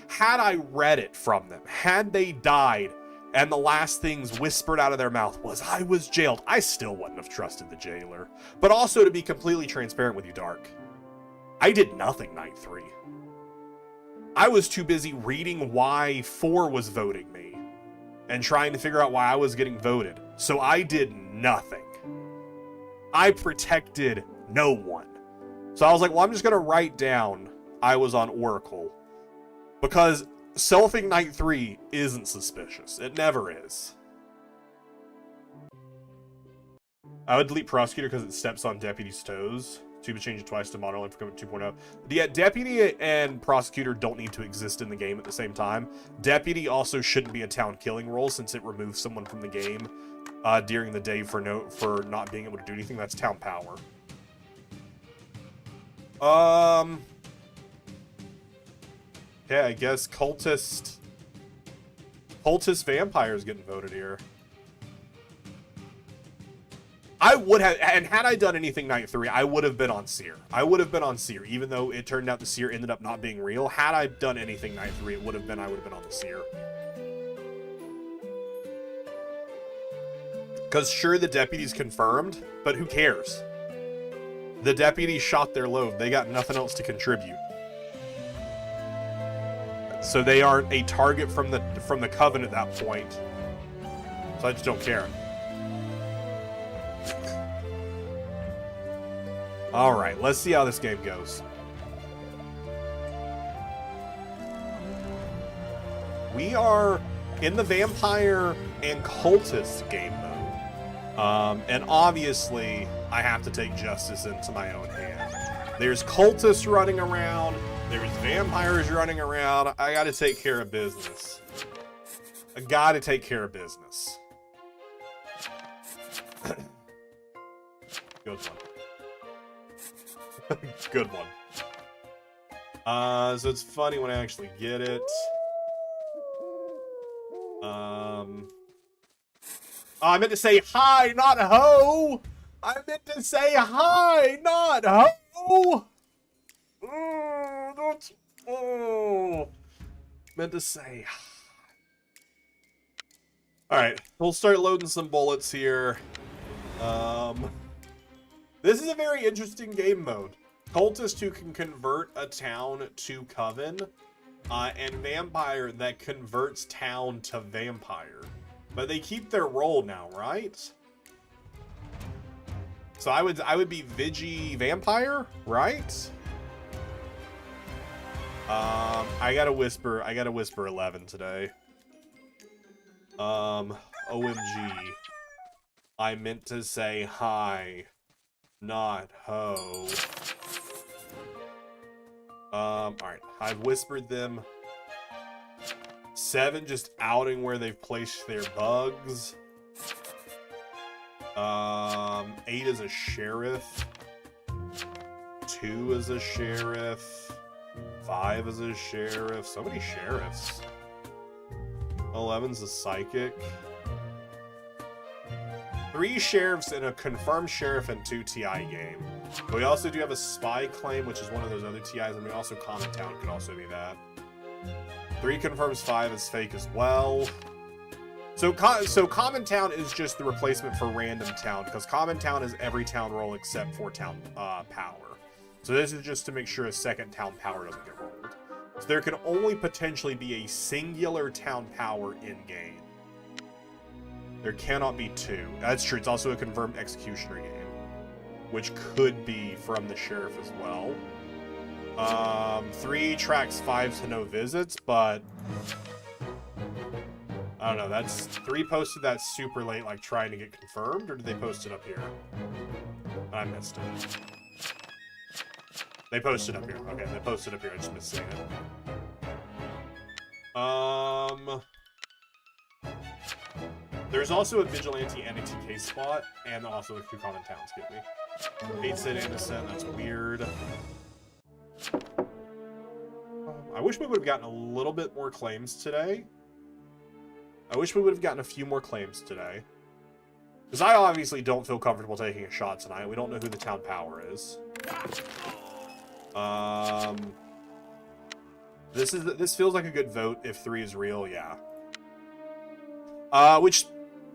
Had I read it from them, had they died, and the last things whispered out of their mouth was, I was jailed, I still wouldn't have trusted the jailer. But also, to be completely transparent with you, Dark, I did nothing night 3. I was too busy reading why 4 was voting me and trying to figure out why I was getting voted. So I did nothing. I protected no one. So I was like, well, I'm just going to write down I was on Oracle. Because selfing night 3 isn't suspicious. It never is. I would delete Prosecutor because it steps on Deputy's toes. To change it twice to Modern Life for 2.0. Yeah, Deputy and Prosecutor don't need to exist in the game at the same time. Deputy also shouldn't be a town killing role since it removes someone from the game during the day for not being able to do anything. That's town power. Yeah, I guess cultist vampires getting voted here. I would have, and had I done anything night 3, I would have been on Seer. I would have been on Seer, even though it turned out the Seer ended up not being real. Had I done anything night 3, it would have been, I would have been on the Seer. Because sure, the deputy's confirmed, but who cares? The deputies shot their load. They got nothing else to contribute. So they aren't a target from the Coven at that point. So I just don't care. Alright, let's see how this game goes. We are in the vampire and cultist game mode. And obviously, I have to take justice into my own hand. There's cultists running around. There's vampires running around. I gotta take care of business. I gotta take care of business. Good one. Good one. So it's funny when I actually get it. Oh, I meant to say hi, not ho! I meant to say hi, not ho! Meant to say hi. Alright, we'll start loading some bullets here. This is a very interesting game mode. Cultist who can convert a town to Coven, and Vampire that converts town to Vampire. But they keep their role now, right? So I would be Vigi Vampire, right? I gotta whisper 11 today. OMG. I meant to say hi, not ho. Alright, I've whispered them. 7 just outing where they've placed their bugs. 8 is a sheriff. 2 is a sheriff. 5 is a sheriff. So many sheriffs. 11's a psychic. 3 sheriffs and a confirmed sheriff and 2 TI game. But we also do have a spy claim, which is one of those other TIs, and we also Common Town could also be that. 3 confirms 5 is fake as well. So Common Town is just the replacement for Random Town, because Common Town is every town roll except for town power. So this is just to make sure a second town power doesn't get rolled. So there can only potentially be a singular town power in-game. There cannot be 2. That's true. It's also a confirmed executioner game, which could be from the sheriff as well. 3 tracks 5 to no visits, but I don't know. That's 3 posted that super late, like trying to get confirmed, or did they post it up here? I missed it. They posted up here. Okay, they posted up here. I just missed seeing it. There's also a Vigilante and a TK spot, and also a 2 Common Towns get me. 8 said innocent, that's weird. I wish we would have gotten a little bit more claims today. I wish we would have gotten a few more claims today. Because I obviously don't feel comfortable taking a shot tonight. We don't know who the town power is. This feels like a good vote if 3 is real, yeah. Which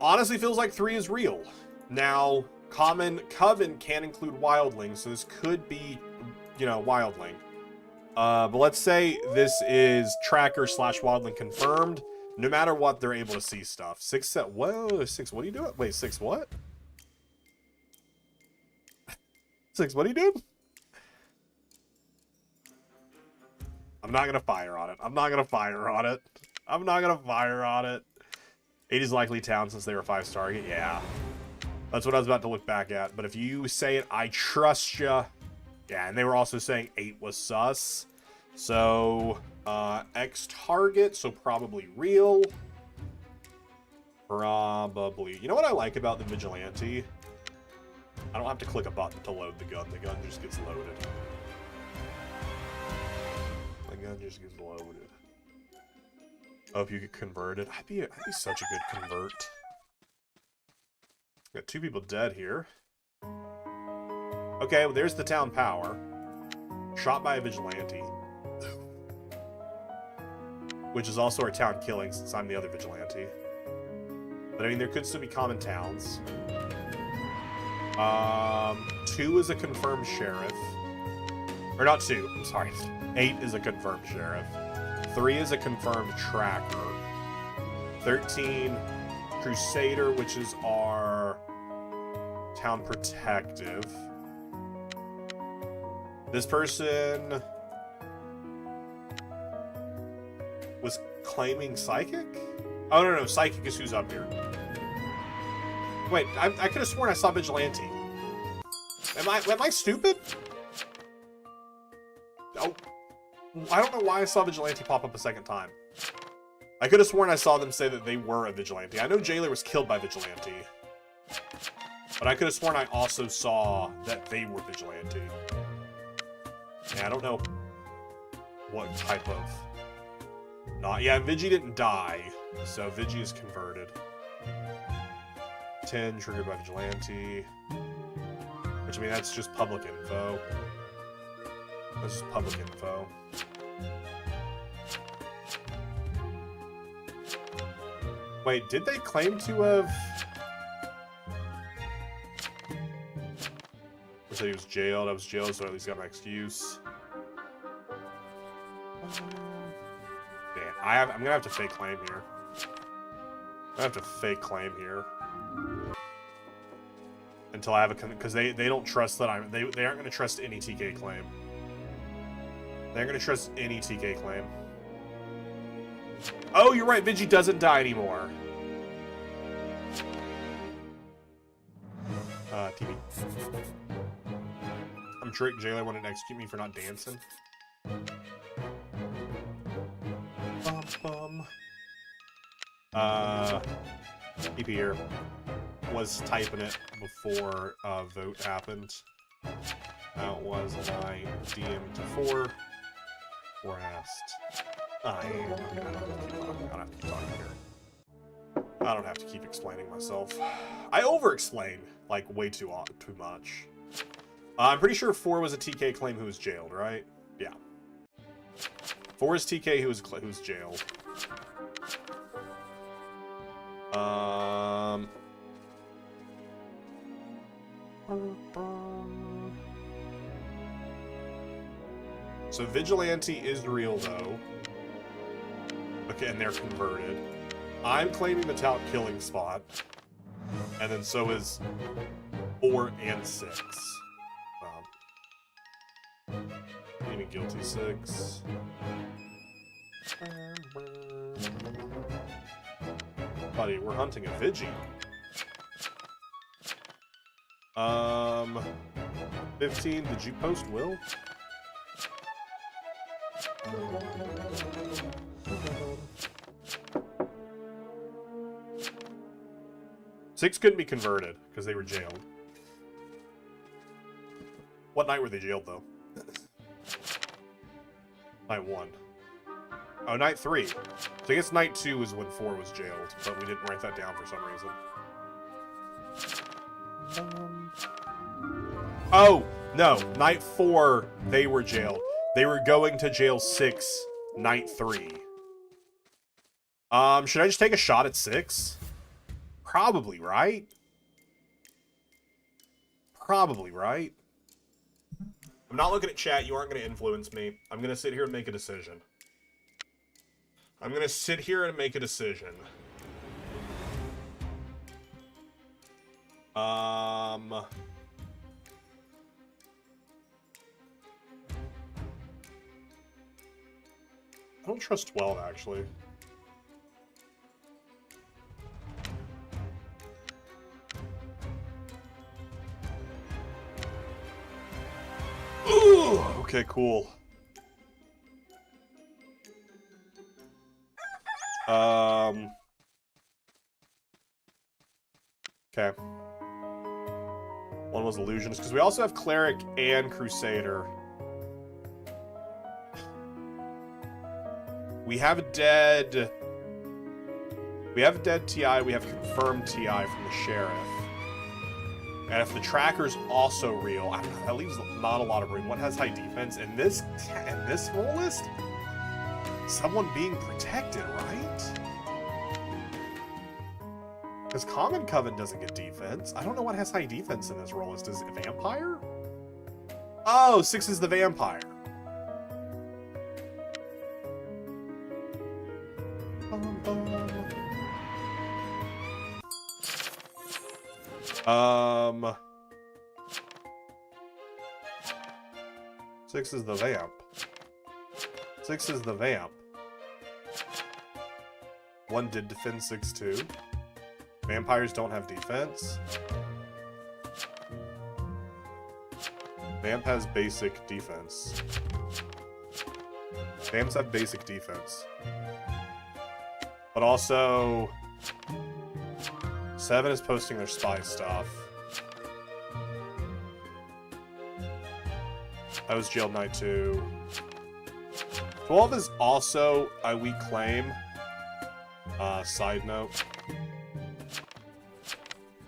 honestly feels like 3 is real. Now, Coven can include Wildling, so this could be, you know, Wildling. But let's say this is Tracker / Wildling confirmed. No matter what, they're able to see stuff. 6 set. Whoa, 6. What are you doing? Wait, 6 what? 6, what are you doing? I'm not gonna fire on it. I'm not gonna fire on it. I'm not gonna fire on it. 8 is likely town since they were 5 target. Yeah. That's what I was about to look back at. But if you say it, I trust ya. Yeah, and they were also saying 8 was sus. So, X target, so probably real. Probably. You know what I like about the Vigilante? I don't have to click a button to load the gun. The gun just gets loaded. The gun just gets loaded. I hope you get converted. I'd be such a good convert. Got 2 people dead here. Okay, well, there's the town power. Shot by a Vigilante. Which is also our town killing, since I'm the other Vigilante. But I mean, there could still be Common Towns. 2 is a confirmed sheriff. Or not 2, I'm sorry. 8 is a confirmed sheriff. 3 is a confirmed tracker. 13, Crusader, which is our town protective. This person was claiming Psychic? Oh, no, Psychic is who's up here. Wait, I could have sworn I saw Vigilante. Am I stupid? Oh, I don't know why I saw Vigilante pop up a second time. I could have sworn I saw them say that they were a Vigilante. I know Jailer was killed by Vigilante. But I could have sworn I also saw that they were Vigilante. Yeah, I don't know what type of... Not... Yeah, Vigi didn't die, so Vigi is converted. 10 triggered by Vigilante. Which, I mean, that's just public info. That's just public info. Wait, did they claim to have... I said he was jailed. I was jailed, so I at least got my excuse. Man, I'm gonna have to fake claim here. I have to fake claim here until I have a, because they don't trust that they aren't gonna trust any TK claim. They aren't gonna trust any TK claim. Oh, you're right. Vigi doesn't die anymore. TV. I'm Trick. Jailer wanted to execute me for not dancing. EP here was typing it before vote happened. That was a 9 DM to 4. Or asked. I don't have to keep talking here. I don't have to keep explaining myself. I over-explain, like, way too much. I'm pretty sure 4 was a TK claim who was jailed, right? Yeah. 4 is TK who's jailed. So Vigilante is real, though. Okay, and they're converted. I'm claiming the tout killing spot. And then so is 4 and 6. Claiming guilty 6. Buddy, we're hunting a Vigi. 15, did you post Will? Six couldn't be converted because they were jailed. What night were they jailed, though? Night 1. Oh, night 3. So I guess night 2 is when 4 was jailed, but we didn't write that down for some reason. Oh, no. Night 4, they were jailed. They were going to jail 6, night 3. Should I just take a shot at 6? Probably, right? Probably, right? I'm not looking at chat. You aren't going to influence me. I'm going to sit here and make a decision. I'm going to sit here and make a decision. I don't trust 12, actually. Ooh, okay, cool. Okay. One was Illusionist, because we also have Cleric and Crusader. We have a dead... We have a dead TI, we have confirmed TI from the Sheriff. And if the tracker's also real, I don't know, that leaves not a lot of room. What has high defense? In this roll list? Someone being protected, right? Because Common Coven doesn't get defense. I don't know what has high defense in this roll list. Is it Vampire? Oh, 6 is the Vampire. Six is the vamp. Six is the vamp. One did defend 6-2. Vampires don't have defense. Vamp has basic defense. Vamps have basic defense. But also, 7 is posting their spy stuff. That was Jailed Knight 2. 12 is also a weak claim. Side note.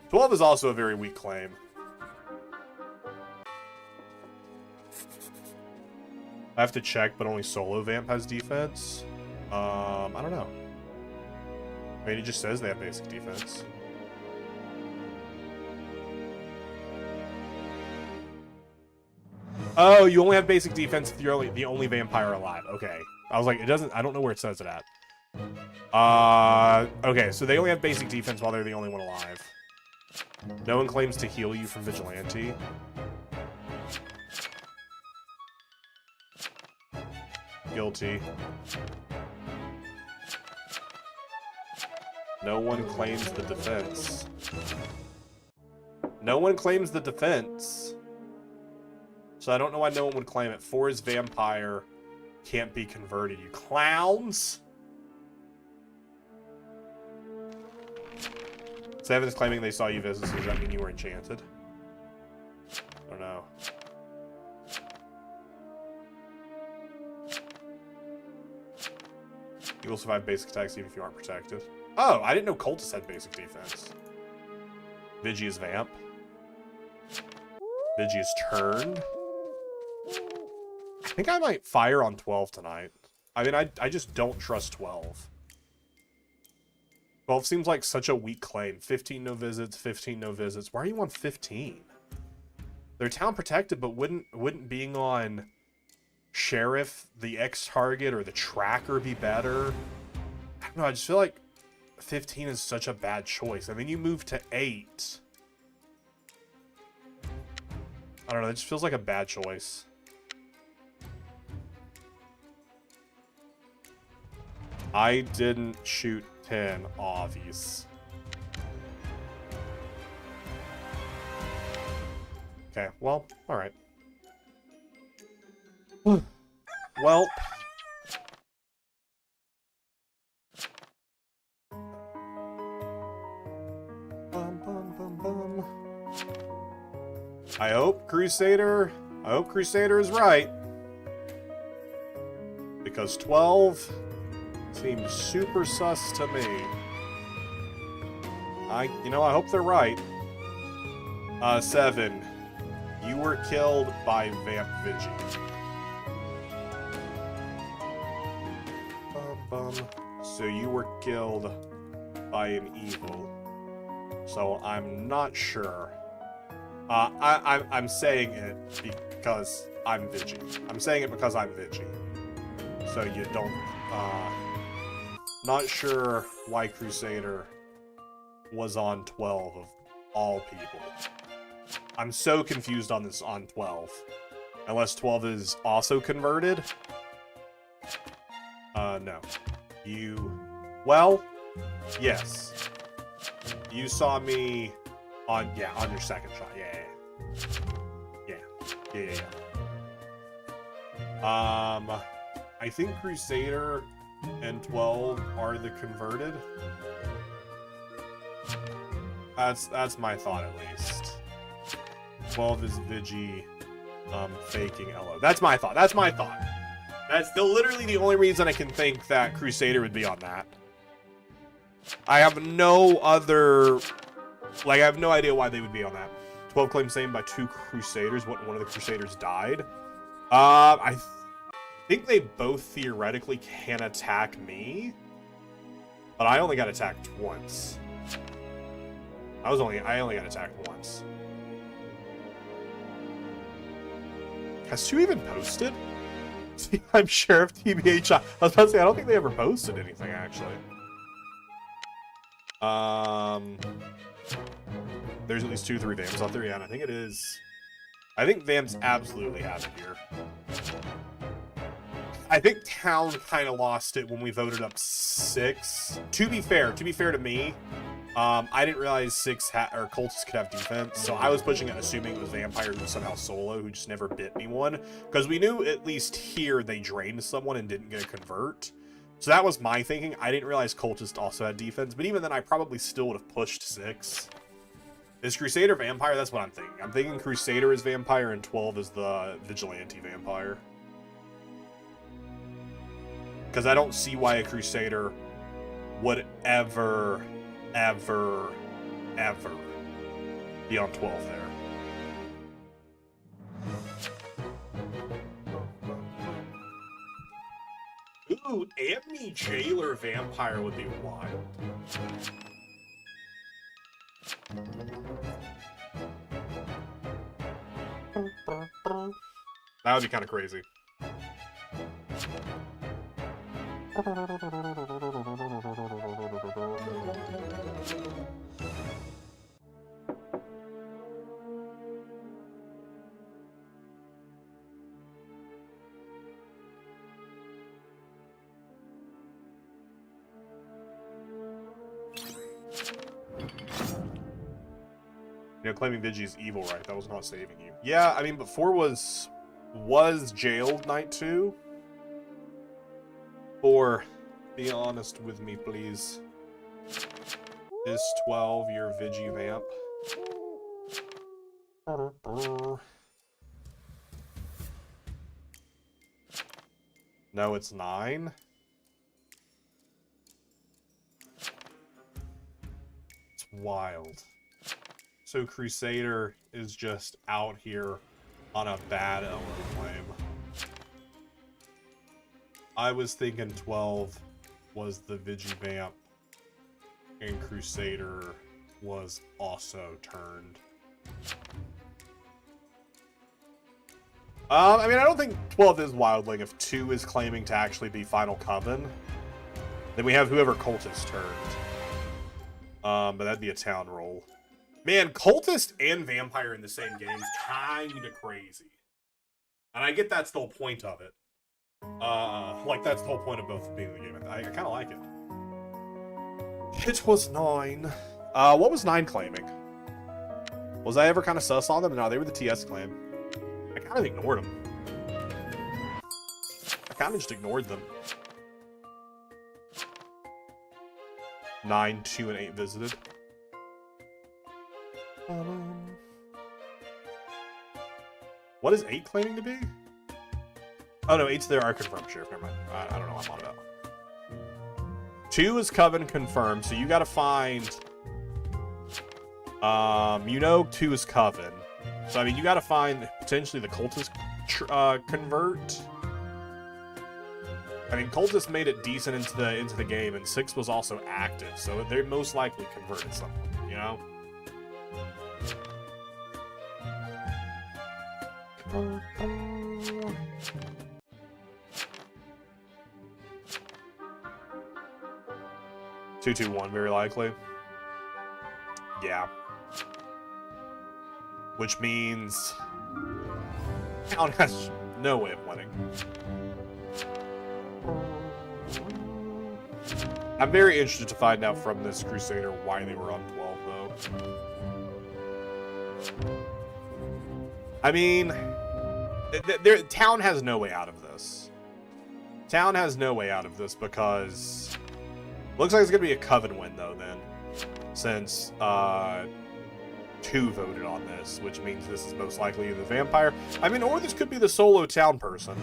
12 is also a very weak claim. I have to check, but only solo vamp has defense. I don't know. I mean, it just says they have basic defense. Oh, you only have basic defense if you're the only vampire alive. Okay. I was like, it doesn't... I don't know where it says it at. Okay, so they only have basic defense while they're the only one alive. No one claims to heal you from Vigilante. Guilty. No one claims the defense. No one claims the defense. So I don't know why no one would claim it. 4 is vampire. Can't be converted, you clowns. 7 is claiming they saw you visit, so does that mean you were enchanted? I don't know. You will survive basic attacks even if you aren't protected. Oh, I didn't know Cultist had basic defense. Vigi is vamp. Vigi is turned. I think I might fire on 12 tonight. I mean, I just don't trust 12. 12 seems like such a weak claim. 15 no visits, 15 no visits. Why are you on 15? They're town protected, but wouldn't being on Sheriff, the X target, or the Tracker be better? I don't know, I just feel like 15 is such a bad choice. And then you move to 8. I don't know, it just feels like a bad choice. I didn't shoot 10 obvious. Okay, well, alright. Well. I hope Crusader is right. Because 12 seems super sus to me. I hope they're right. 7. You were killed by Vamp Vigi. So you were killed by an evil. So I'm not sure. I'm saying it because I'm Vigi. I'm saying it because I'm Vigi. So you don't... not sure why Crusader was on 12 of all people. I'm so confused on this on 12. Unless 12 is also converted? No. You... Well, yes. You saw me on, on your second shot. Yeah. I think Crusader and 12 are the converted. That's my thought, at least. 12 is Vigi, faking Elo. That's my thought. That's literally the only reason I can think that Crusader would be on that. I have no other... I have no idea why they would be on that. 12 claims same by 2 Crusaders. One of the Crusaders died. I think they both theoretically can attack me. But I only got attacked once. I only got attacked once. Has 2 even posted? See, I'm Sheriff TBH. I was about to say, I don't think they ever posted anything, actually. There's at least 2-3 Vamps out there, yeah, and I think it is. I think Vamps absolutely have it here. I think Town kind of lost it when we voted up 6. To be fair to me, I didn't realize 6 or Cultists could have defense, so I was pushing it assuming it was Vampire who was somehow solo, who just never bit me one. Because we knew at least here they drained someone and didn't get a convert. So that was my thinking. I didn't realize Cultist also had defense, but even then I probably still would have pushed 6. Is Crusader Vampire? That's what I'm thinking. I'm thinking Crusader is Vampire and 12 is the Vigilante Vampire. Because I don't see why a Crusader would ever be on 12 there. Ooh, Amni Jailer Vampire would be wild. That would be kind of crazy. You know, claiming Vigi is evil, right? That was not saving you. Yeah, I mean, but 4 was jailed night 2. 4, be honest with me, please. Is 12 your Vigi Vamp? No, it's 9. It's wild. So Crusader is just out here on a bad LO claim. I was thinking 12 was the Vigi Vamp, and Crusader was also turned. I mean, I don't think 12 is Wildling if 2 is claiming to actually be Final Coven. Then we have whoever Cultist turned. But that'd be a town roll. Man, Cultist and Vampire in the same game is kinda crazy. And I get that's the whole point of it. Like, that's the whole point of both being in the game. I kinda like it. It was 9. What was 9 claiming? Was I ever kind of sus on them? No, they were the TS claim. I kind of ignored them. I kind of just ignored them. 9, 2, and 8 visited. What is 8 claiming to be? Oh no, 8's their are confirmed sheriff. Never mind. I don't know what I'm on about. 2 is Coven confirmed, so you gotta find... you know 2 is Coven. So, I mean, you gotta find potentially the Cultist convert. I mean, Cultist made it decent into the game, and 6 was also active, so they most likely converted someone, you know? Two, 2, 1, very likely. Yeah. Which means Town has no way of winning. I'm very interested to find out from this Crusader why they were on 12, though. I mean, Town has no way out of this. Town has no way out of this because... Looks like it's going to be a Coven win, though, then. Since 2 voted on this, which means this is most likely the Vampire. I mean, or this could be the solo Town person.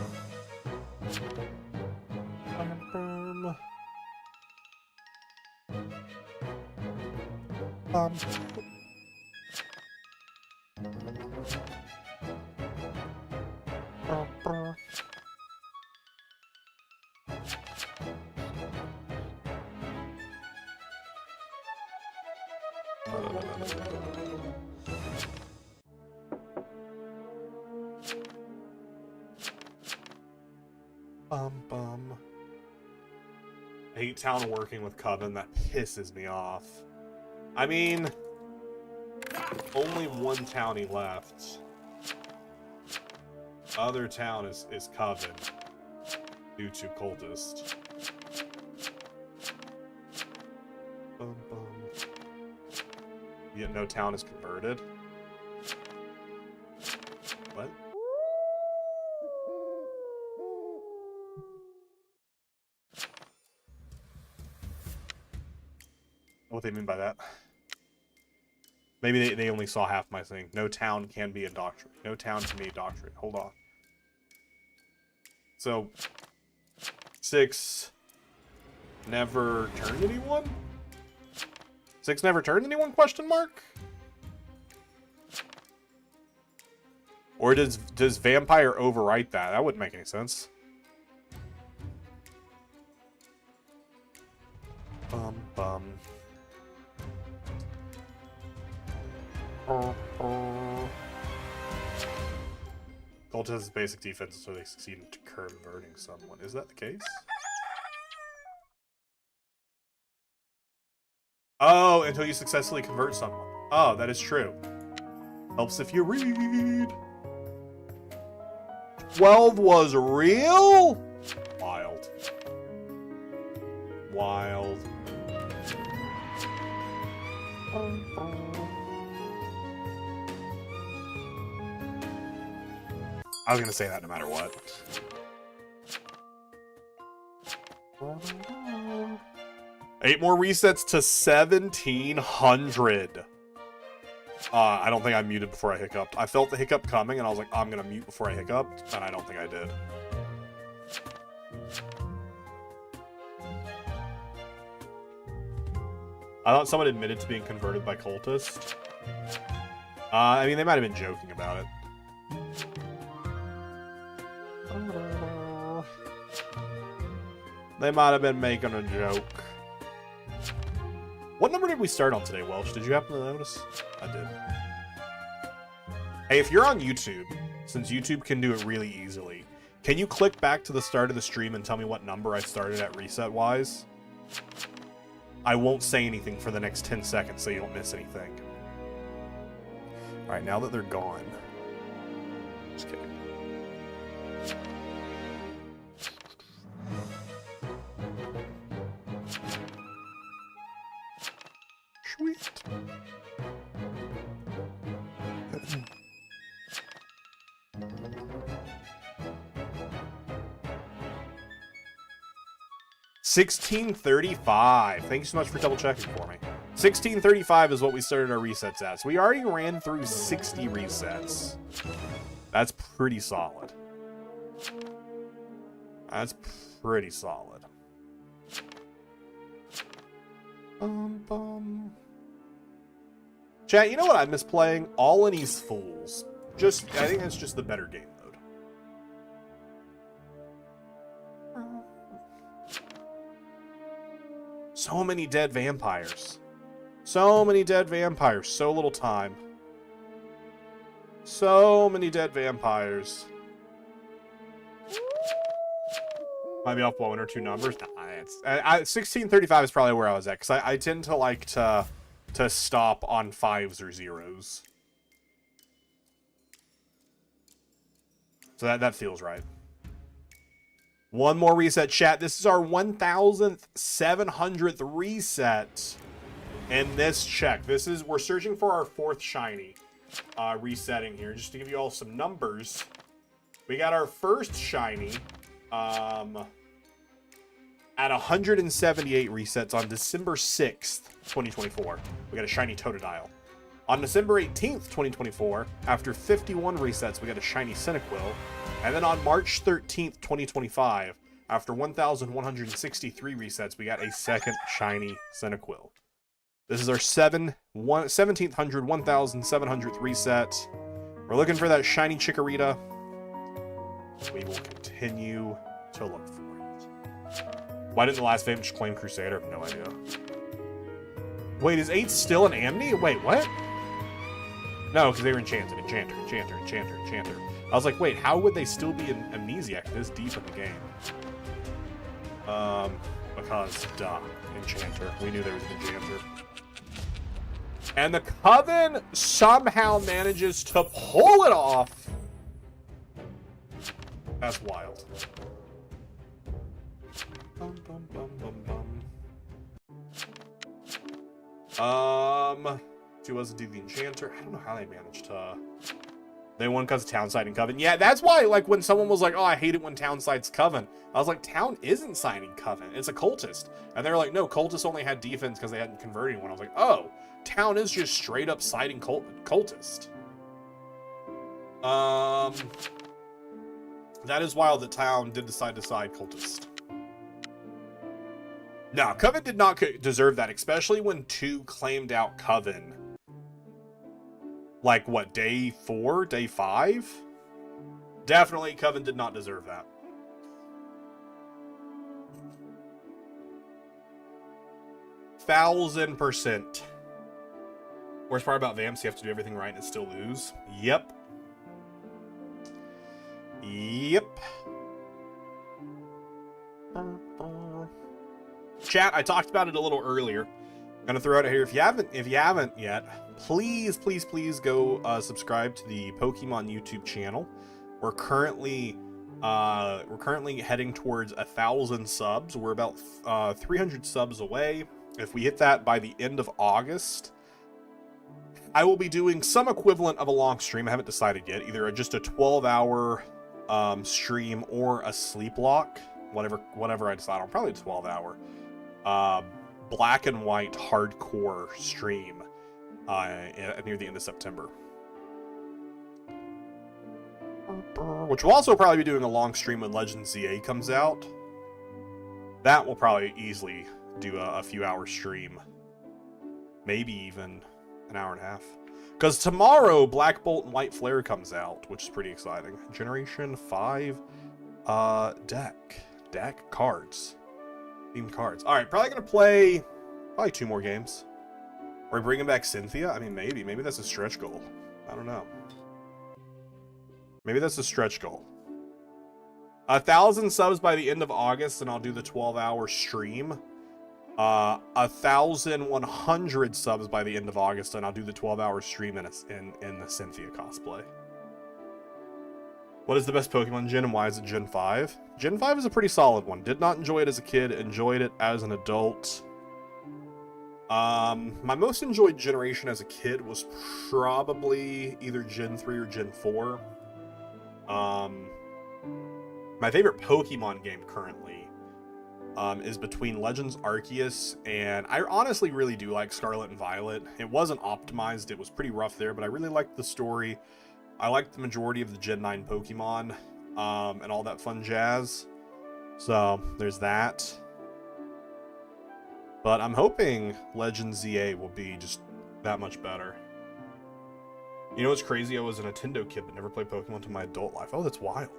I hate town working with Coven. That pisses me off. I mean, only one townie left. Other town is Coven due to cultist. Bum, bum. Yet no town is converted. What? What they mean by that? Maybe they only saw half my thing. No town can be indoctrinated. No town can be indoctrinated. Hold on. So, 6 never turned anyone? 6 never turned anyone, question mark? Or does vampire overwrite that? That wouldn't make any sense. Bum bum. Gold has basic defense, so they succeed in converting someone. Is that the case? Oh, until you successfully convert someone. Oh, that is true. Helps if you read. 12 was real? Wild. Wild. I was gonna say that no matter what. Eight more resets to 1,700. I don't think I muted before I hiccuped. I felt the hiccup coming, and I was like, I'm gonna mute before I hiccuped, and I don't think I did. I thought someone admitted to being converted by cultist. I mean, they might have been joking about it. They might have been making a joke. What number did we start on today, Welsh? Did you happen to notice? I did. Hey, if you're on YouTube, since YouTube can do it really easily, can you click back to the start of the stream and tell me what number I started at reset-wise? I won't say anything for the next 10 seconds so you don't miss anything. Alright, now that they're gone. Just kidding. Sweet. $16.35. Thank you so much for double checking for me. $16.35 is what we started our resets at. So we already ran through 60 resets. That's pretty solid. That's pretty solid. Chat, you know what I miss playing? All in These Fools. Just, I think that's just the better game mode. So many dead vampires. So many dead vampires. So little time. So many dead vampires. Might be off by 1 or 2 numbers. Nah, it's 16.35 is probably where I was at, because I tend to like to stop on 5s or 0s. So that feels right. One more reset, chat. This is our 1,700th reset in this check. We're searching for our 4th shiny resetting here. Just to give you all some numbers, we got our first shiny at 178 resets on December 6th, 2024. We got a shiny Totodile. On December 18th, 2024, after 51 resets, we got a shiny Cyndaquil. And then on March 13th, 2025, after 1,163 resets, we got a second shiny Cyndaquil. This is our 1,700, 1,700th reset. We're looking for that shiny Chikorita. We will continue to look for it. Why didn't the last Vamp just claim Crusader? I have no idea. Wait, is 8 still an Amni? Wait, what? No, because they were enchanted. Enchanter. I was like, wait, how would they still be an Amnesiac this deep in the game? Okay, because, duh, Enchanter. We knew there was an Enchanter. And the Coven somehow manages to pull it off. That's wild. Bum, bum, bum, bum, bum. She wasn't do the Enchanter. I don't know how they managed to... They won because of Town siding Coven. Yeah, that's why, like, when someone was like, oh, I hate it when Town sides Coven. I was like, Town isn't siding Coven. It's a Cultist. And they're like, no, Cultist only had defense because they hadn't converted anyone. I was like, oh, Town is just straight up siding Cultist. That is wild that Town did decide to side Cultist. No, Coven did not deserve that, especially when 2 claimed out Coven. Like, what, day 4? Day 5? Definitely, Coven did not deserve that. %1,000%. Worst part about Vamps, you have to do everything right and still lose. Yep. Yep. Chat, I talked about it a little earlier. I'm gonna throw it out here. If you haven't yet, please go subscribe to the Pokemon YouTube channel. We're currently heading towards 1,000 subs. We're about 300 subs away. If we hit that by the end of August, I will be doing some equivalent of a long stream. I haven't decided yet. Either just a 12-hour stream or a sleep lock. Whatever I decide on. Probably a 12-hour. Black and white hardcore stream near the end of September. Which will also probably be doing a long stream when Legends ZA comes out. That will probably easily do a few hour stream. Maybe even an hour and a half. Because tomorrow, Black Bolt and White Flare comes out, which is pretty exciting. Generation 5 deck cards. Themed cards. Alright, probably going to play 2 more games. Are we bringing back Cynthia? I mean, maybe. Maybe that's a stretch goal. I don't know. Maybe that's a stretch goal. 1,000 subs by the end of August, and I'll do the 12-hour stream. 1,100 subs by the end of August, and I'll do the 12-hour stream in the Cynthia cosplay. What is the best Pokemon Gen, and why is it Gen 5? Gen 5 is a pretty solid one. Did not enjoy it as a kid, enjoyed it as an adult. My most enjoyed generation as a kid was probably either Gen 3 or Gen 4. My favorite Pokemon game currently is between Legends Arceus and I honestly really do like Scarlet and Violet. It wasn't optimized, it was pretty rough there, but I really liked the story. I liked the majority of the Gen 9 Pokemon and all that fun jazz. So there's that. But I'm hoping Legends ZA will be just that much better. You know what's crazy? I was a Nintendo kid but never played Pokemon until my adult life. Oh, that's wild.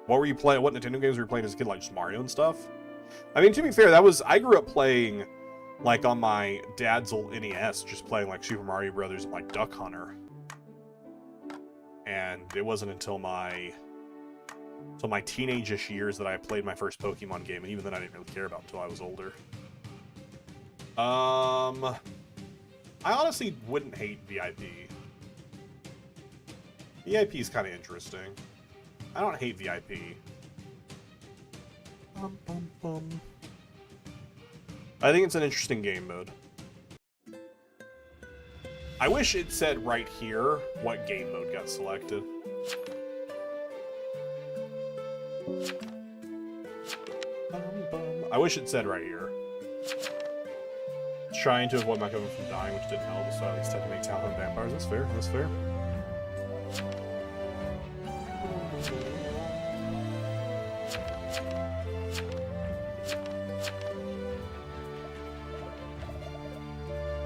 What were you playing? What Nintendo games were you playing as a kid? Like just Mario and stuff? I mean, to be fair, I grew up playing like on my dad's old NES, just playing like Super Mario Brothers and like Duck Hunter. And it wasn't until my teenage-ish years that I played my first Pokemon game, and even then I didn't really care about it until I was older. I honestly wouldn't hate VIP. VIP is kind of interesting. I don't hate VIP. I think it's an interesting game mode. I wish it said right here what game mode got selected. I wish it said right here. Trying to avoid my cover from dying, which didn't help, so I at least had to make Town Hunt vampires. That's fair, that's fair.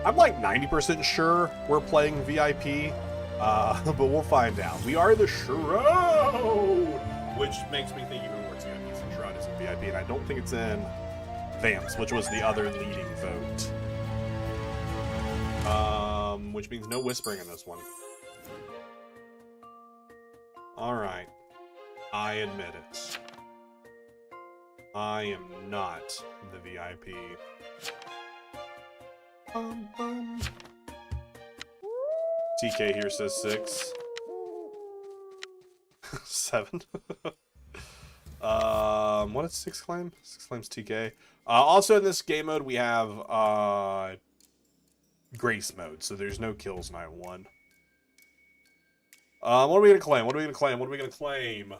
I'm like 90% sure we're playing VIP, but we'll find out. We are the Shroud, which makes me think even more it's going to be some Shroud isn't VIP, and I don't think it's in Vamps, which was the other leading vote. Which means no whispering in this one. Alright. I admit it. I am not the VIP. TK here says 6. 7. What does 6 claim? 6 claims TK. Also in this game mode we have grace mode, so there's no kills night 1. What are we gonna claim? What are we gonna claim? What are we gonna claim?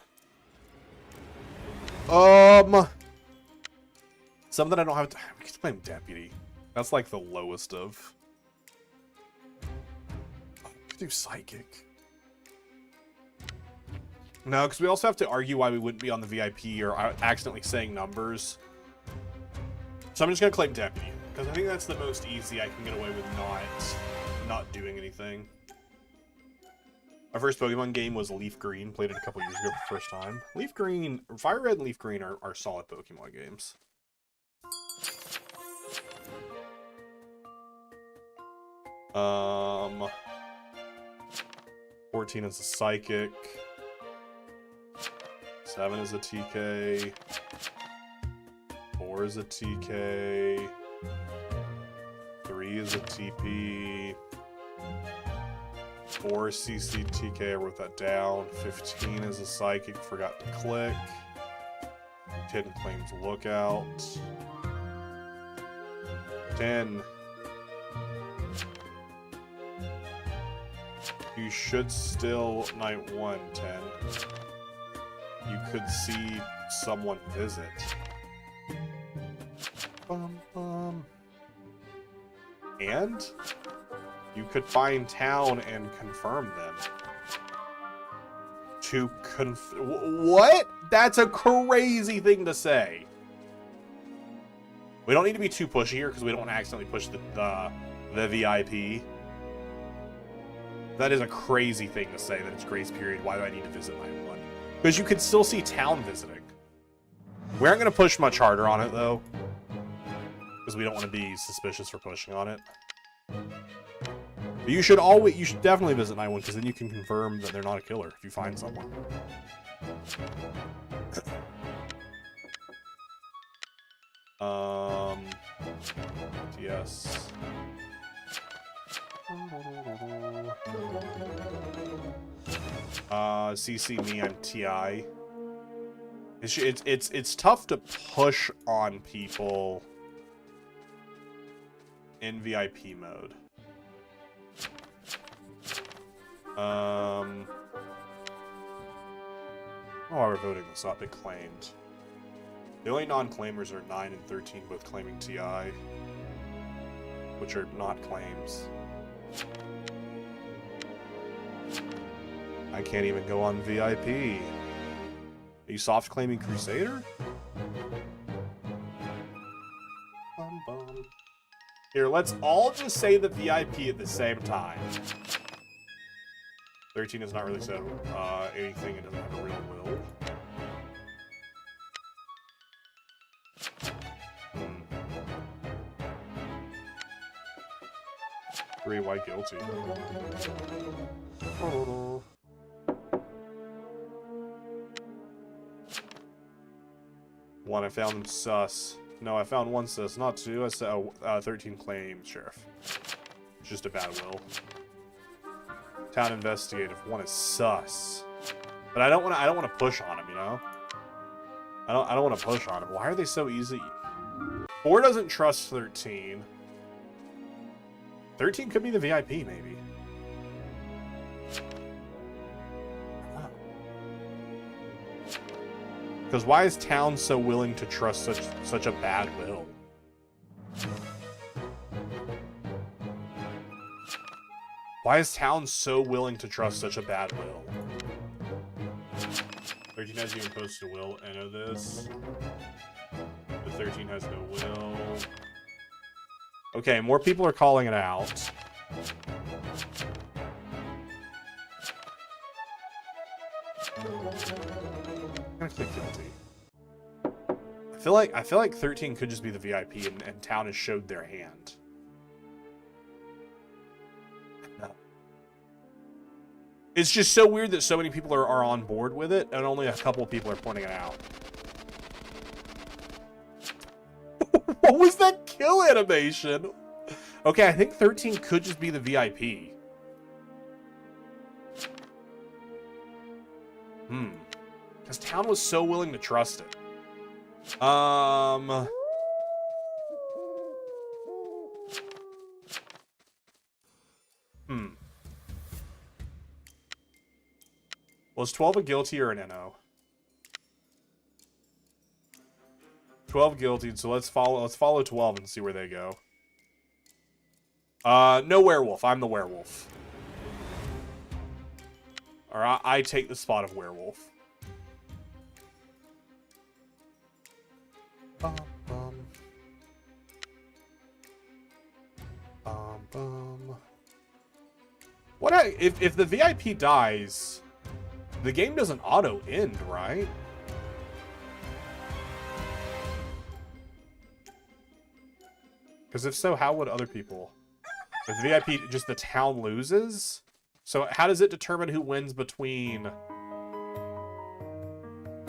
Something I don't have to... We can claim deputy. That's like the lowest of... We could do psychic. No, because we also have to argue why we wouldn't be on the VIP or accidentally saying numbers. So I'm just going to claim deputy. Because I think that's the most easy I can get away with not doing anything. Our first Pokemon game was Leaf Green. Played it a couple years ago for the first time. Leaf Green, Fire Red and Leaf Green are solid Pokemon games. Um, 14 is a Psychic. 7 is a TK. 4 is a TK. 3 is a TP. 4 is CCTK, I wrote that down. 15 is a Psychic, forgot to click. 10 claims Lookout. 10. You should still night 1, 10. You could see someone visit. And you could find town and confirm them. What? That's a crazy thing to say. We don't need to be too pushy here because we don't want to accidentally push the VIP. That is a crazy thing to say that it's grace period. Why do I need to visit night 1? Because you could still see town visiting. We aren't going to push much harder on it, though. Because we don't want to be suspicious for pushing on it. But you should definitely visit night 1, because then you can confirm that they're not a killer if you find someone. Yes. CC me on TI. It's tough to push on people in VIP mode. Oh, we're voting this up. It claimed. The only non-claimers are 9 and 13, both claiming TI, which are not claims. I can't even go on VIP. Are you soft claiming Crusader? Here, let's all just say the VIP at the same time. 13 has not really said anything. It doesn't have a real will. Three, why guilty? One, I found them sus. No, I found one sus, not 2. I said 13 claims, Sheriff. It's just a bad will. Town investigative. 1 is sus. But I don't want to push on him, you know? I don't want to push on him. Why are they so easy? 4 doesn't trust 13. 13 could be the VIP, maybe. Because why is town so willing to trust such a bad will? Why is town so willing to trust such a bad will? 13 hasn't even posted a will. I know this. But 13 has no will. Okay, more people are calling it out. I'm gonna click guilty. I feel like 13 could just be the VIP and town has showed their hand. No. It's just so weird that so many people are on board with it and only a couple of people are pointing it out. What was that kill animation? Okay, I think 13 could just be the VIP. Because Town was so willing to trust it. Was 12 a guilty or an NO? 12 guilty, so let's follow 12 and see where they go. No werewolf. I'm the werewolf. Or I take the spot of werewolf. Bum, bum. Bum, bum. If the VIP dies, the game doesn't auto end, right? Because if so, how would other people? If the VIP, just the town loses? So how does it determine who wins between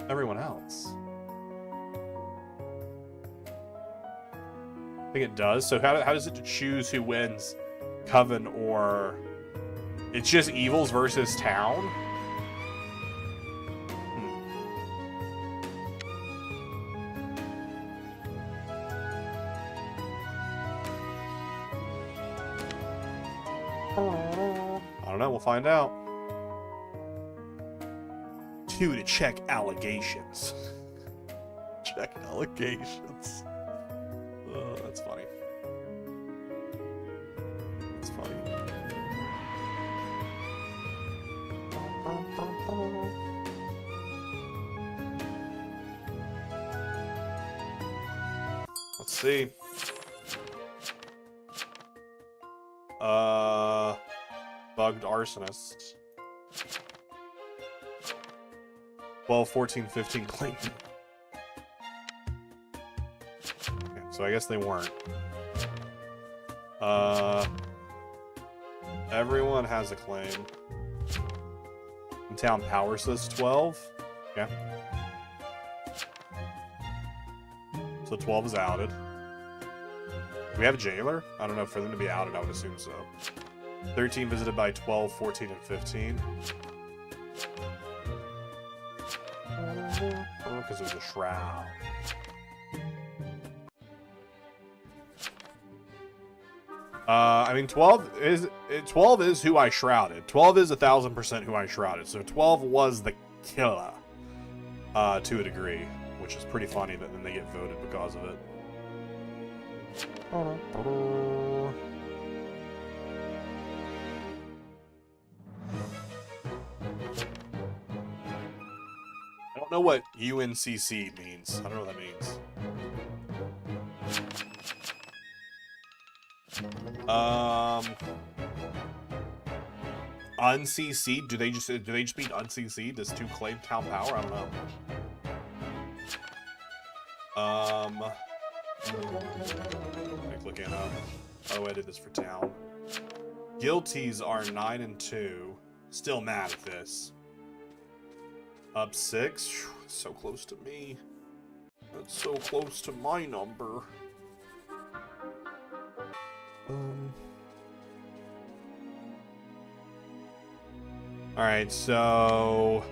everyone else? I think it does. So how does it choose who wins? Coven or... It's just evils versus town? I don't know, we'll find out. 2 to check allegations. Check allegations. That's funny. That's funny. Let's see. Bugged arsonist. 12, 14, 15 claim. Okay, so I guess they weren't. Everyone has a claim. Town power says 12. Okay. So 12 is outed. Do we have a jailer? I don't know. For them to be outed, I would assume so. 13 visited by 12, 14, and 15. Because it was a shroud. I mean, 12 is who I shrouded. 12 is 1,000% who I shrouded. So 12 was the killer, to a degree, which is pretty funny that then they get voted because of it. I don't know what UNCC means. I don't know what that means. UnCC? Do they just mean UnCC? Does 2 claim town power? I don't know. Like looking up. Oh, I did this for town. Guilties are 9 and 2. Still mad at this. Up 6. Whew, so close to me. That's so close to my number. Alright, so...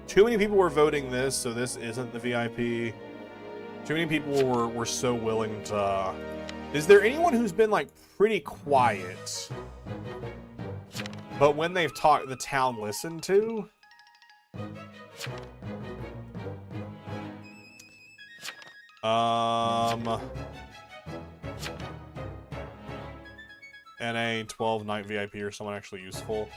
Too many people were voting this, so this isn't the VIP. Too many people were so willing to... Is there anyone who's been, like, pretty quiet? But when they've talked, the town listened to? NA 12 night VIP or someone actually useful.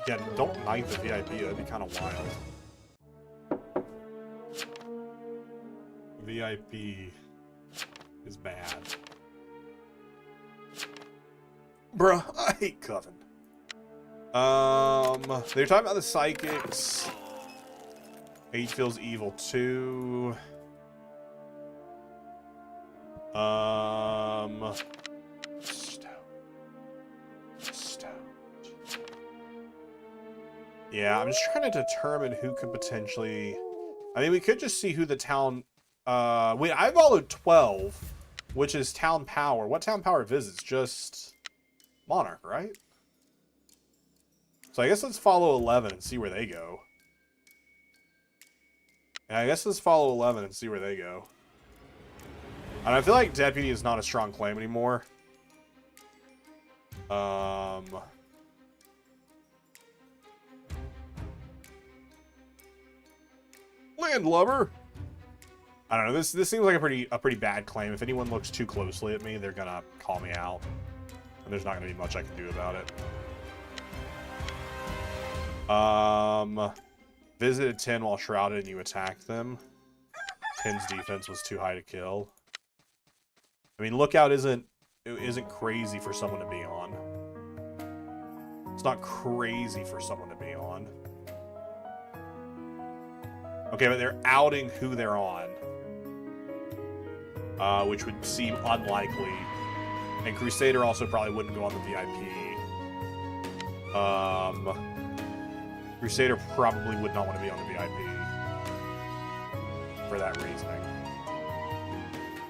Yeah, don't knife the VIP, that'd be kind of wild. VIP is bad. Bruh, I hate Coven. They're talking about the psychics. 8 feels evil too. Stout. Yeah, I'm just trying to determine who could potentially... I mean, we could just see who the town... wait, I followed 12, which is town power. What town power visits? Just Monarch, right? So I guess let's follow 11 and see where they go. Yeah, I guess let's follow 11 and see where they go. And I feel like Deputy is not a strong claim anymore. Landlubber. I don't know. This seems like a pretty bad claim. If anyone looks too closely at me, they're gonna call me out, and there's not gonna be much I can do about it. Visited 10 while shrouded and you attacked them. 10's defense was too high to kill. I mean, lookout isn't crazy for someone to be on. It's not crazy for someone to be on. Okay, but they're outing who they're on. Which would seem unlikely. And Crusader also probably wouldn't go on the VIP. Crusader probably would not want to be on the VIP. For that reasoning.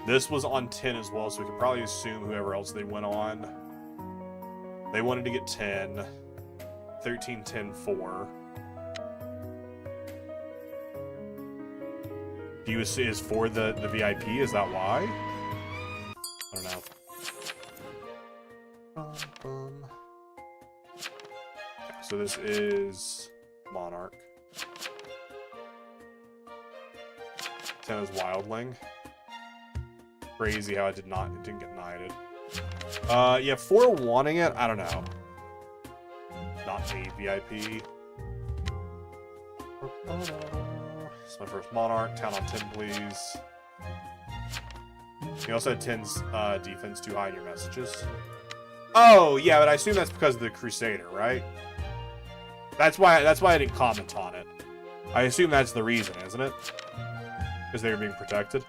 This was on 10 as well, so we could probably assume whoever else they went on. They wanted to get 10. 13, 10, 4. He is for the VIP, is that why? I don't know. So this is Monarch. 10 is Wildling. Crazy how it didn't get knighted. Yeah, 4 wanting it, I don't know. Not me, VIP. It's my first Monarch. Town on 10, please. You also had 10's defense too high in your messages. Oh, yeah, but I assume that's because of the Crusader, right? That's why I didn't comment on it. I assume that's the reason, isn't it? Because they were being protected.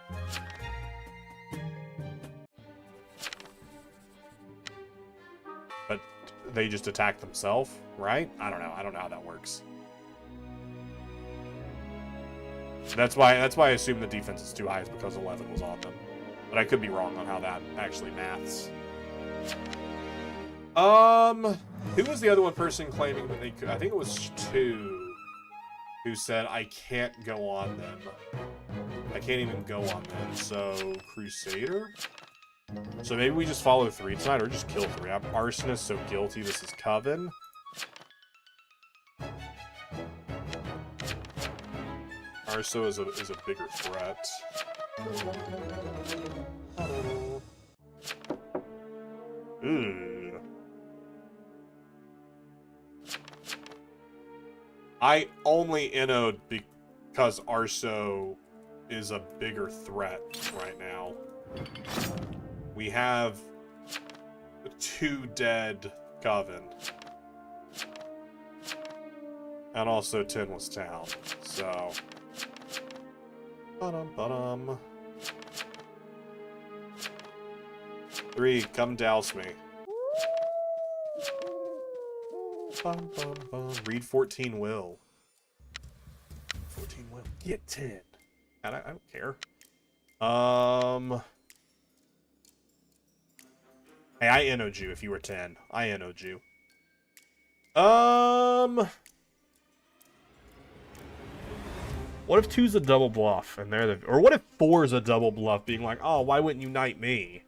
But they just attacked themselves, right? I don't know. I don't know how that works. That's why I assume the defense is too high is because 11 was on them. But I could be wrong on how that actually maths. Who was the other one person claiming that they could? I think it was 2 who said, I can't go on them. I can't even go on them. So, Crusader? So maybe we just follow 3 tonight, or just kill 3. I'm Arsonist, so guilty. This is Coven. Arso is a bigger threat. Ooh. I only innoed because Arso is a bigger threat right now. We have 2 dead Coven. And also 10 was town, so... Ba-dum. 3, come douse me. Read 14 will. 14 will. Get 10. I don't care. Hey, I NO'd you if you were 10. I NO'd you. What if 2's a double bluff and they're the... Or what if 4's a double bluff being like, oh, why wouldn't you knight me?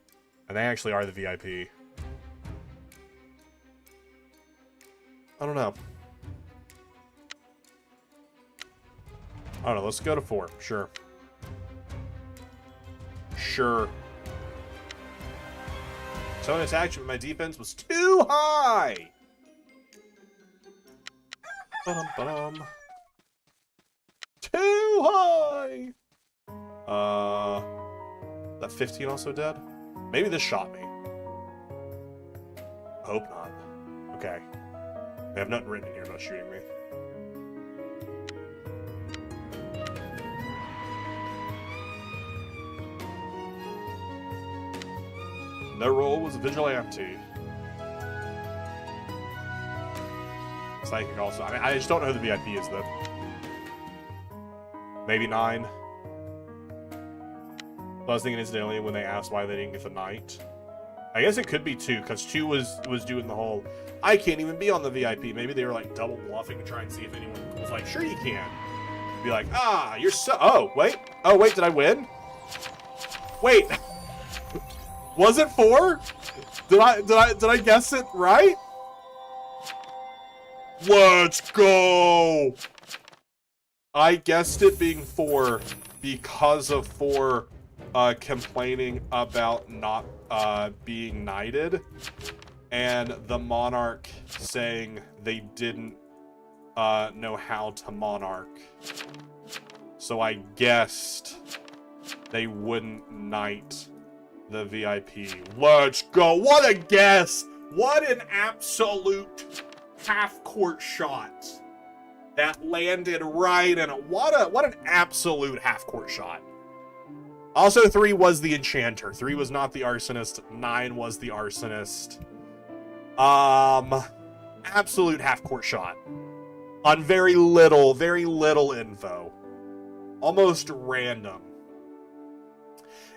And they actually are the VIP. I don't know. I don't know. Let's go to 4. Sure. Sure. So an attack, my defense was too high! Ba-dum. Too high! That 15 also dead? Maybe this shot me. Hope not. Okay. They have nothing written in here about shooting me. No role was a vigilante. Psychic also. I mean, I just don't know who the VIP is, though. Maybe 9. I was thinking incidentally when they asked why they didn't get the Knight. I guess it could be 2, because 2 was doing the whole, I can't even be on the VIP. Maybe they were like double bluffing to try and see if anyone was like, sure you can. Be like, ah, you're so, oh, wait, did I win? Wait, was it 4? Did I guess it right? Let's go. I guessed it being 4 because of 4 complaining about not being knighted, and the monarch saying they didn't know how to monarch. So I guessed they wouldn't knight the VIP. Let's go. What a guess. What an absolute half-court shot. That landed right in it. What an absolute half-court shot. Also, 3 was the Enchanter. 3 was not the Arsonist. 9 was the Arsonist. Absolute half-court shot. On very little info. Almost random.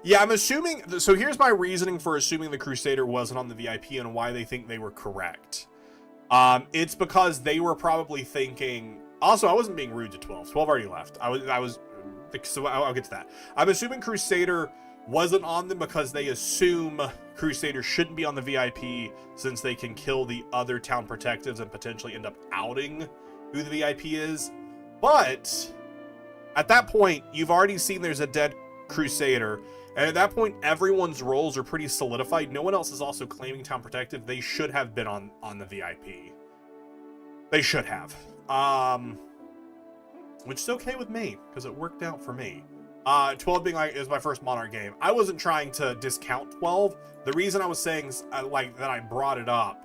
Yeah, I'm assuming... So here's my reasoning for assuming the Crusader wasn't on the VIP and why they think they were correct. It's because they were probably thinking... Also, I wasn't being rude to 12. 12 already left. I was... So I'll get to that. I'm assuming Crusader wasn't on them because they assume Crusader shouldn't be on the VIP since they can kill the other town protectives and potentially end up outing who the VIP is. But at that point, you've already seen there's a dead Crusader. And at that point, everyone's roles are pretty solidified. No one else is also claiming town protective. They should have been on the VIP. They should have. Which is okay with me, because it worked out for me. 12 being like, it was my first Monarch game. I wasn't trying to discount 12. The reason I was saying, like, that I brought it up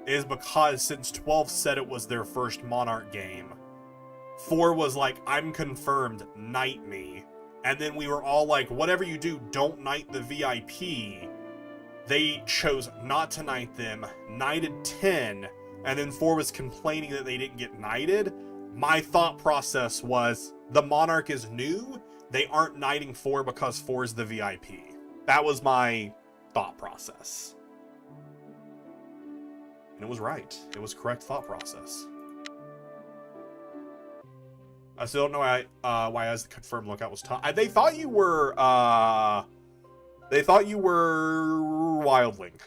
is because since 12 said it was their first Monarch game, 4 was like, I'm confirmed, knight me. And then we were all like, whatever you do, don't knight the VIP. They chose not to knight them, knighted 10, and then 4 was complaining that they didn't get knighted. My thought process was, the Monarch is new, they aren't knighting 4 because 4 is the VIP. That was my thought process. And it was right. It was correct thought process. I still don't know why as the confirmed lookout was tough. They thought you were Wildling.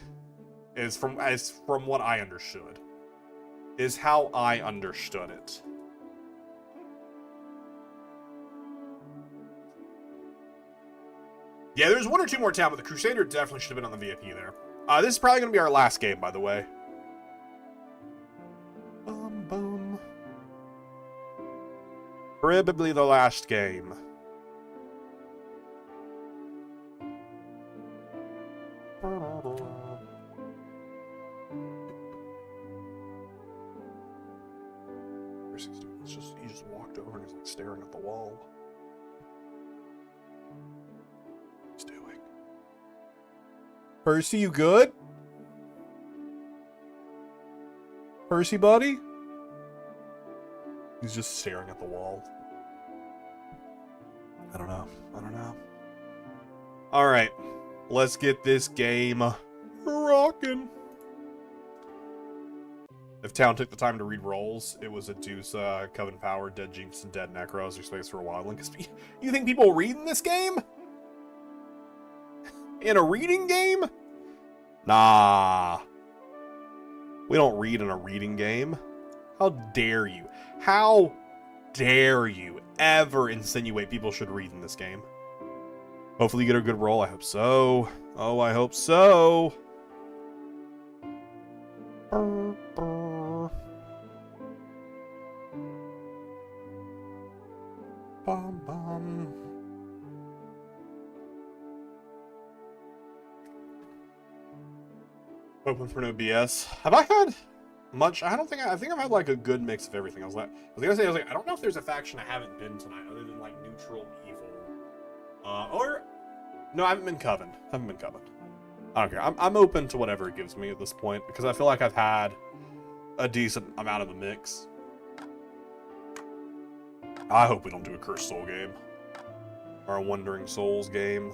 As from what I understood. Is how I understood it. Yeah, there's 1 or 2 more town, but the Crusader definitely should have been on the VIP there. This is probably going to be our last game, by the way. Probably the last game. He just walked over and he's like staring at the wall. What's he doing? Percy, you good? Percy, buddy? He's just staring at the wall. I don't know. Alright. Let's get this game rocking. If town took the time to read rolls, it was a deuce, Coven Power, Dead Jinx, and Dead Necros, or space for a while. You think people read in this game? In a reading game? Nah. We don't read in a reading game. How dare you? How dare you ever insinuate people should read in this game? Hopefully you get a good roll. I hope so. Oh, I hope so. Bum, bum. Open for no BS. Have I had much? I think I've had like a good mix of everything. I was gonna say, I don't know if there's a faction I haven't been tonight other than like neutral evil. No, I haven't been Coven. I don't care. I'm open to whatever it gives me at this point because I feel like I've had a decent amount of a mix. I hope we don't do a Cursed Soul game. Or a Wandering Souls game.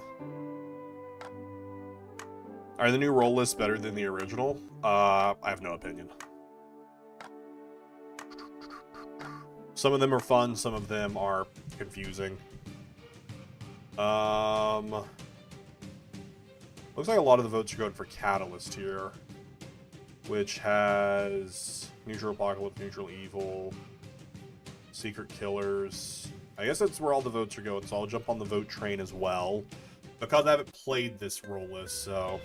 Are the new roll lists better than the original? I have no opinion. Some of them are fun, some of them are confusing. Looks like a lot of the votes are going for Catalyst here, which has Neutral Apocalypse, Neutral Evil, Secret Killers. I guess that's where all the votes are going, so I'll jump on the vote train as well, because I haven't played this roll list, so...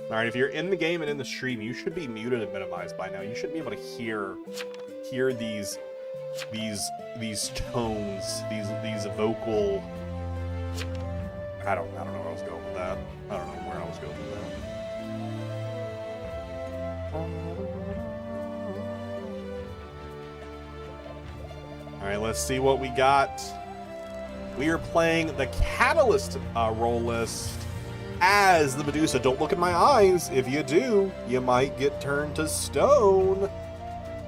Alright, if you're in the game and in the stream, you should be muted and minimized by now. You should be able to hear these tones, these vocal... I don't know where I was going with that. I don't know where I was going with that. Alright, let's see what we got. We are playing the Catalyst roll list as the Medusa. Don't look in my eyes. If you do, you might get turned to stone.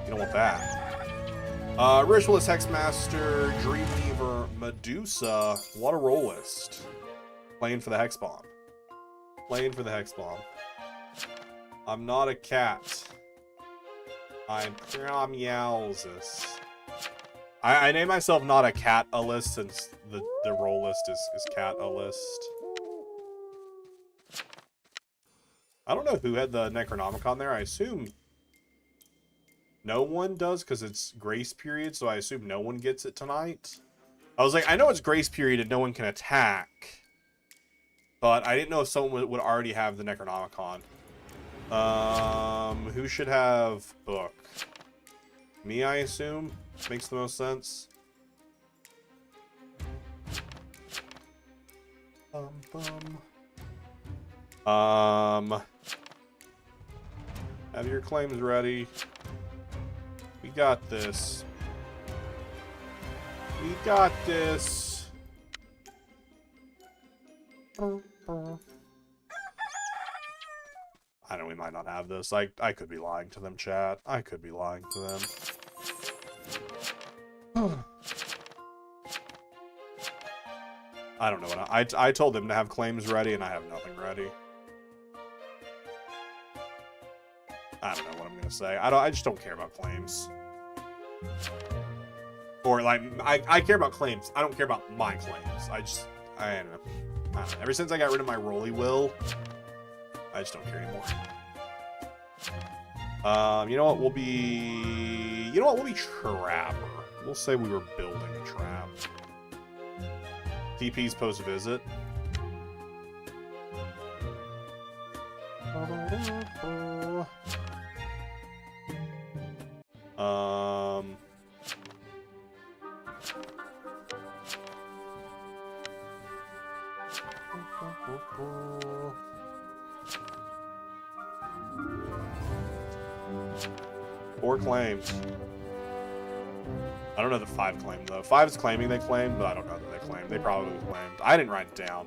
You don't want that. Ritualist, Hexmaster, Dreamweaver, Medusa. What a roll list. Playing for the Hex Bomb. Playing for the Hex Bomb. I'm not a cat. I'm Meowsis. I name myself not a cat a list since the roll list is cat a list. I don't know who had the Necronomicon there. I assume no one does because it's grace period, so I assume no one gets it tonight. I was like, I know it's grace period and no one can attack, but I didn't know if someone would already have the Necronomicon. Who should have book? Me, I assume. Makes the most sense. Have your claims ready. We got this. We got this. I know we might not have this. I could be lying to them, chat. I could be lying to them. I don't know what I told them to have claims ready, and I have nothing ready. I don't know what I'm gonna say. I just don't care about claims. Or like I care about claims. I don't care about my claims. I don't know. Ever since I got rid of my Rolly Will, I just don't care anymore. You know what? We'll be Trapper. We'll say we were building a trap. TP's post visit. Four claims. I don't know the 5 claimed though. 5 is claiming they claimed, but I don't know that they claimed. They probably claimed. I didn't write it down.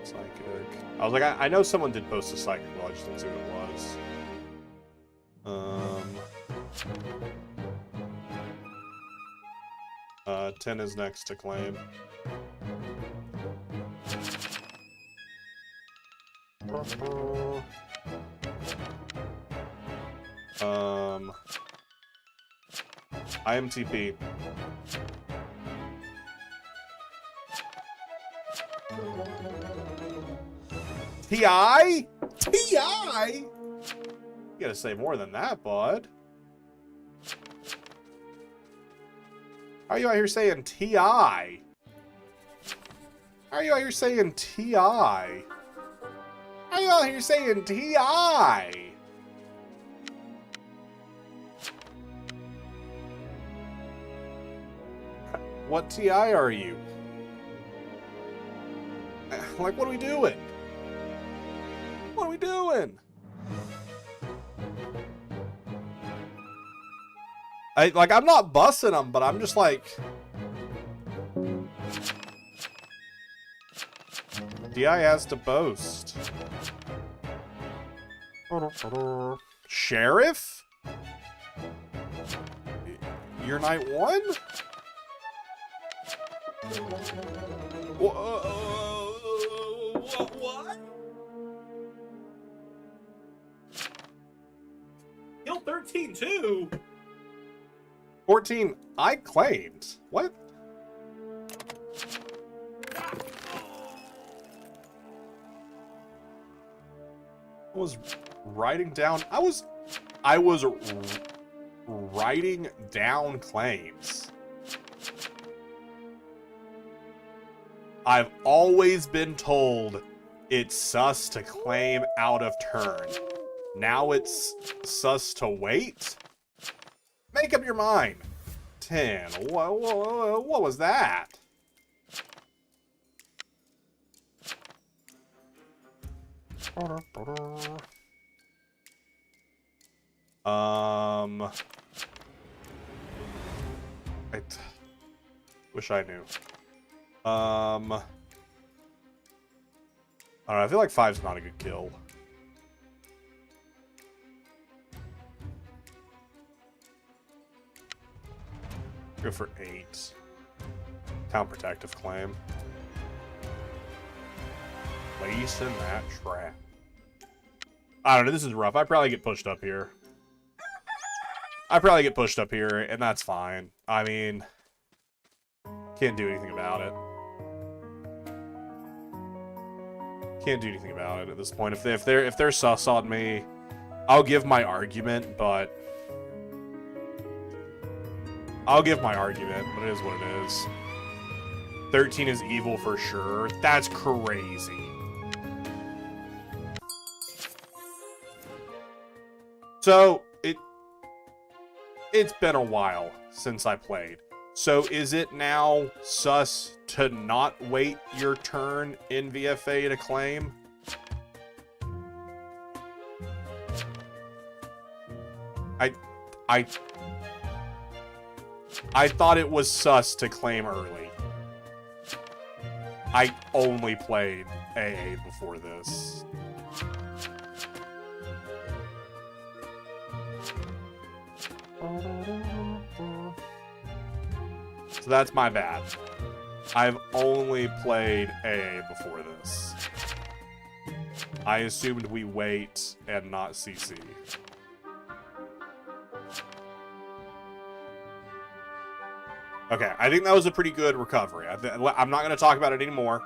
Psychic. I was like, I know someone did post a psychic, well, I just didn't see what it was. 10 is next to claim. IMTP. TI? TI? You gotta say more than that, bud. How are you out here saying TI? How are you out here saying TI? How are you out here saying TI? What TI are you? Like, what are we doing? What are we doing? I'm not bussing them, but I'm just like... DI has to boast. Sheriff? You're night one? What? Kill 13 too? 14 I claimed. What? I was writing down. I was writing down claims. I've always been told it's sus to claim out of turn. Now it's sus to wait? Make up your mind. 10. What was that? I wish I knew. I don't know, I feel like 5's not a good kill. Go for 8. Town protective claim. Place in that trap. I don't know, this is rough. I probably get pushed up here. And that's fine. I mean, can't do anything about it. Can't do anything about it at this point. If they're sus on me, I'll give my argument, but it is what it is. 13 is evil for sure. That's crazy. So, it's been a while since I played. So is it now sus to not wait your turn in VFA to claim? I thought it was sus to claim early. I only played AA before this. So that's my bad. I've only played AA before this. I assumed we wait and not CC. Okay, I think that was a pretty good recovery. I'm not going to talk about it anymore.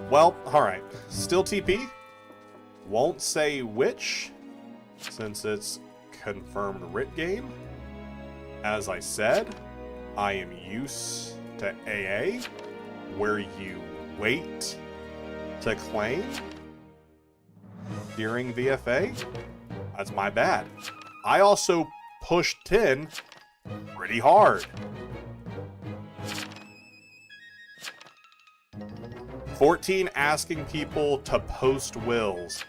Well, alright. Still TP. Won't say which, since it's confirmed writ game. As I said, I am used to AA, where you wait to claim during VFA. That's my bad. I also pushed 10 pretty hard. 14 asking people to post wills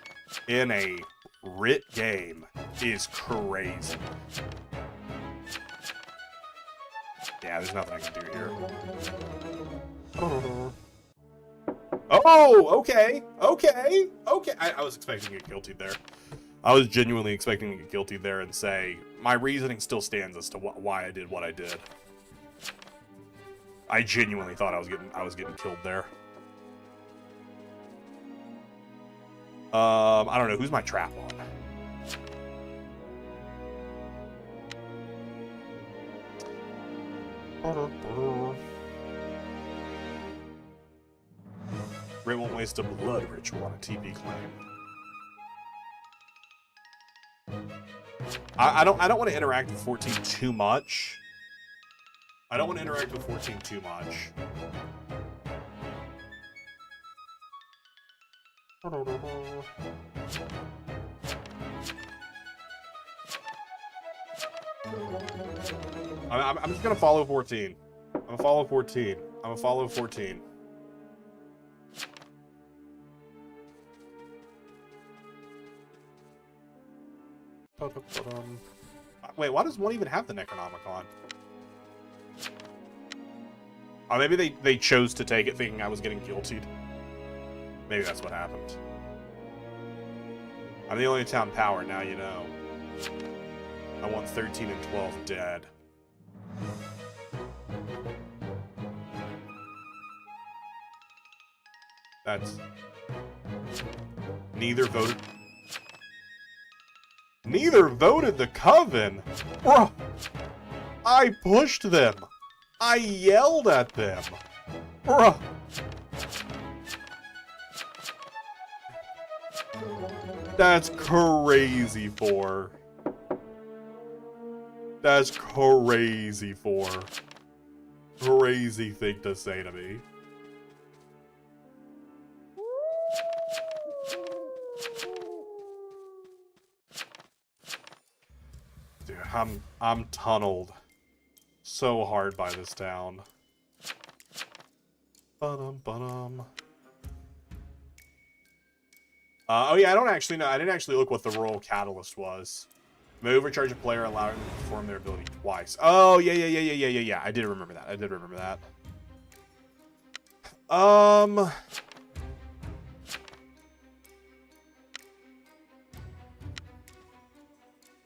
in a writ game is crazy. Yeah, there's nothing I can do here. Oh, okay. I was expecting to get guilty there. I was genuinely expecting to get guilty there and say, my reasoning still stands as to why I did what I did. I genuinely thought I was getting killed there. I don't know, who's my trap on? Ray won't waste a blood ritual on a TP claim. I don't want to interact with 14 too much. I'm just gonna follow 14. I'm gonna follow 14. Wait, why does one even have the Necronomicon? Maybe they chose to take it thinking I was getting guiltied. Maybe that's what happened. I'm the only town power, now you know. I want 13 and 12 dead. That's... Neither voted... Neither voted the Coven! Bruh! I pushed them! I yelled at them! Bruh! That's crazy for... That's crazy for... Crazy thing to say to me. Dude, I'm tunneled so hard by this town. Ba-dum. Oh yeah, I don't actually know. I didn't actually look what the Royal Catalyst was. May overcharge a player, allowing them to perform their ability twice. Oh yeah. I did remember that.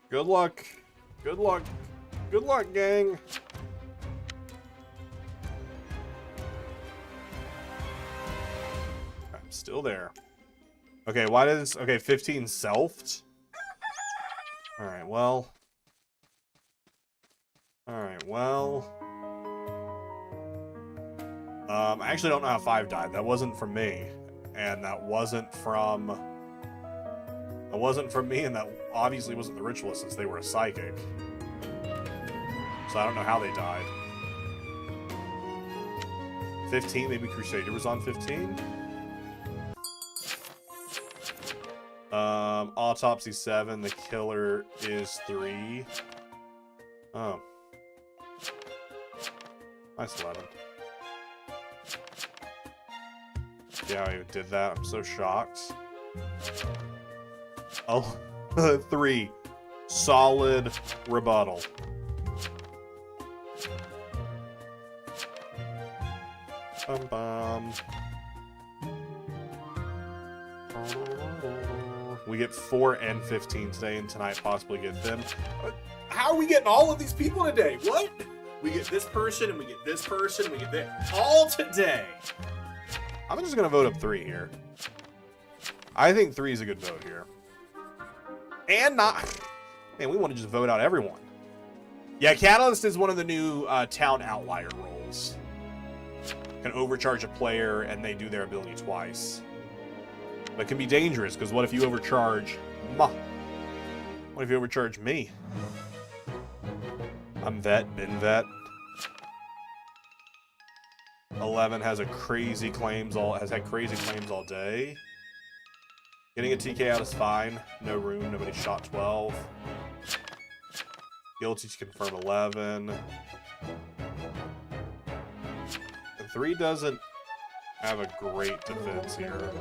Good luck. Good luck, gang. I'm still there. Okay, why does... Okay, 15 selfed? Alright, well... I actually don't know how 5 died. That wasn't from me. And that wasn't from... That wasn't from me, and that obviously wasn't the Ritualist, since they were a Psychic. So I don't know how they died. 15, maybe Crusader was on 15? Autopsy 7, the killer is 3. Oh. Nice 11. Yeah, I did that. I'm so shocked. Oh, 3. Solid rebuttal. Bum. We get 4 and 15 today, and tonight possibly get them. How are we getting all of these people today? What? We get this person, and we get this person, and we get that. All today. I'm just going to vote up 3 here. I think 3 is a good vote here. And not... Man, we want to just vote out everyone. Yeah, Catalyst is one of the new town outlier roles. Can overcharge a player, and they do their ability twice. But it can be dangerous, because what if you overcharge... What if you overcharge me? I'm vet, been vet. 11 has a crazy claims has had crazy claims all day. Getting a TK out is fine. No room, nobody shot 12. Guilty to confirm 11. And 3 doesn't have a great defense here.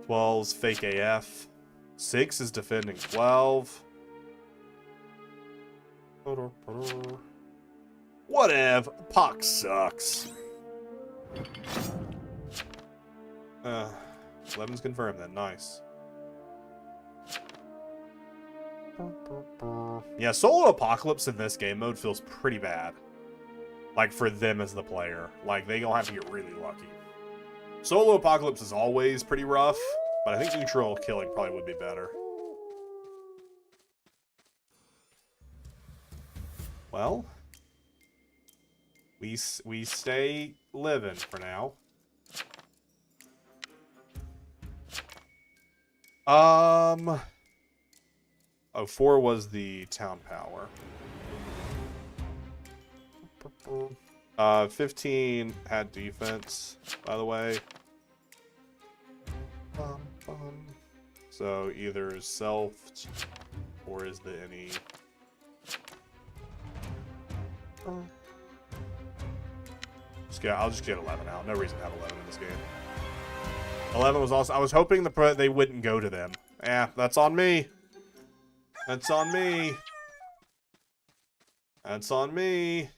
12's fake AF. 6 is defending 12. Whatever. Pox sucks. 11's confirmed then. Nice. Yeah, solo apocalypse in this game mode feels pretty bad. Like, for them as the player. Like, they gonna have to get really lucky. Solo apocalypse is always pretty rough, but I think neutral killing probably would be better. Well, we stay living for now. Oh, 4 was the town power. 15 had defense, by the way. So either is selfed or is the any. I'll just get 11 out. No reason to have 11 in this game. 11 was also... I was hoping they wouldn't go to them. Yeah, that's on me. That's on me. That's on me.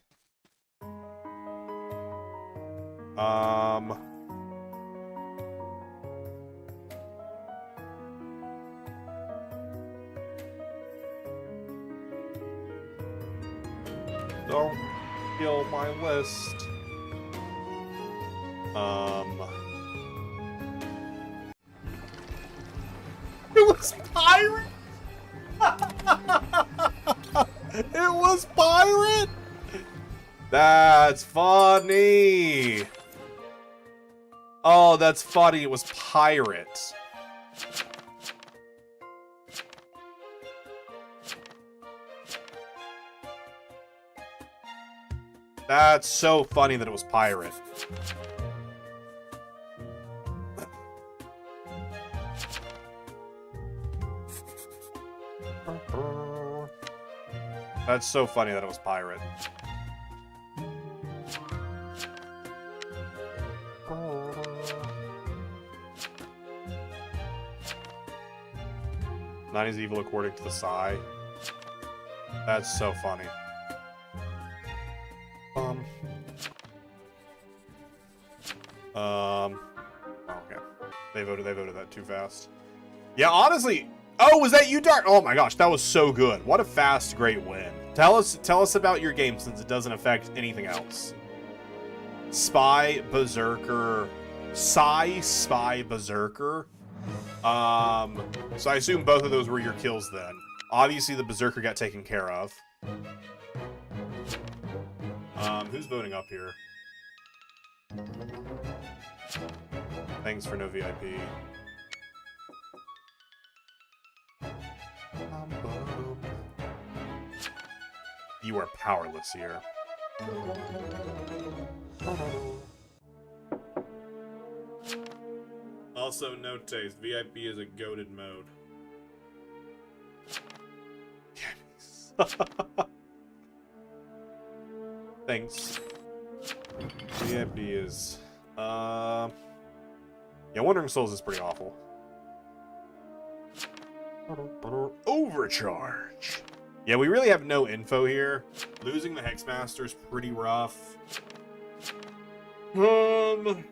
Don't kill my list. It was pirate. It was pirate. That's funny. Oh, that's funny. It was pirate. That's so funny that it was pirate. That's so funny that it was pirate. Nine is evil according to the Psy. That's so funny. Okay. They voted that too fast. Yeah, honestly. Oh, was that you, Dark? Oh my gosh, that was so good. What a fast, great win. Tell us about your game since it doesn't affect anything else. Spy, Berserker, Spy, Berserker. So I assume both of those were your kills then. Obviously the Berserker got taken care of. Who's voting up here? Thanks for no VIP. You are powerless here. Also, no taste. VIP is a goated mode. Thanks. VIP is... Yeah, Wandering Souls is pretty awful. Overcharge. Yeah, we really have no info here. Losing the Hexmaster is pretty rough. I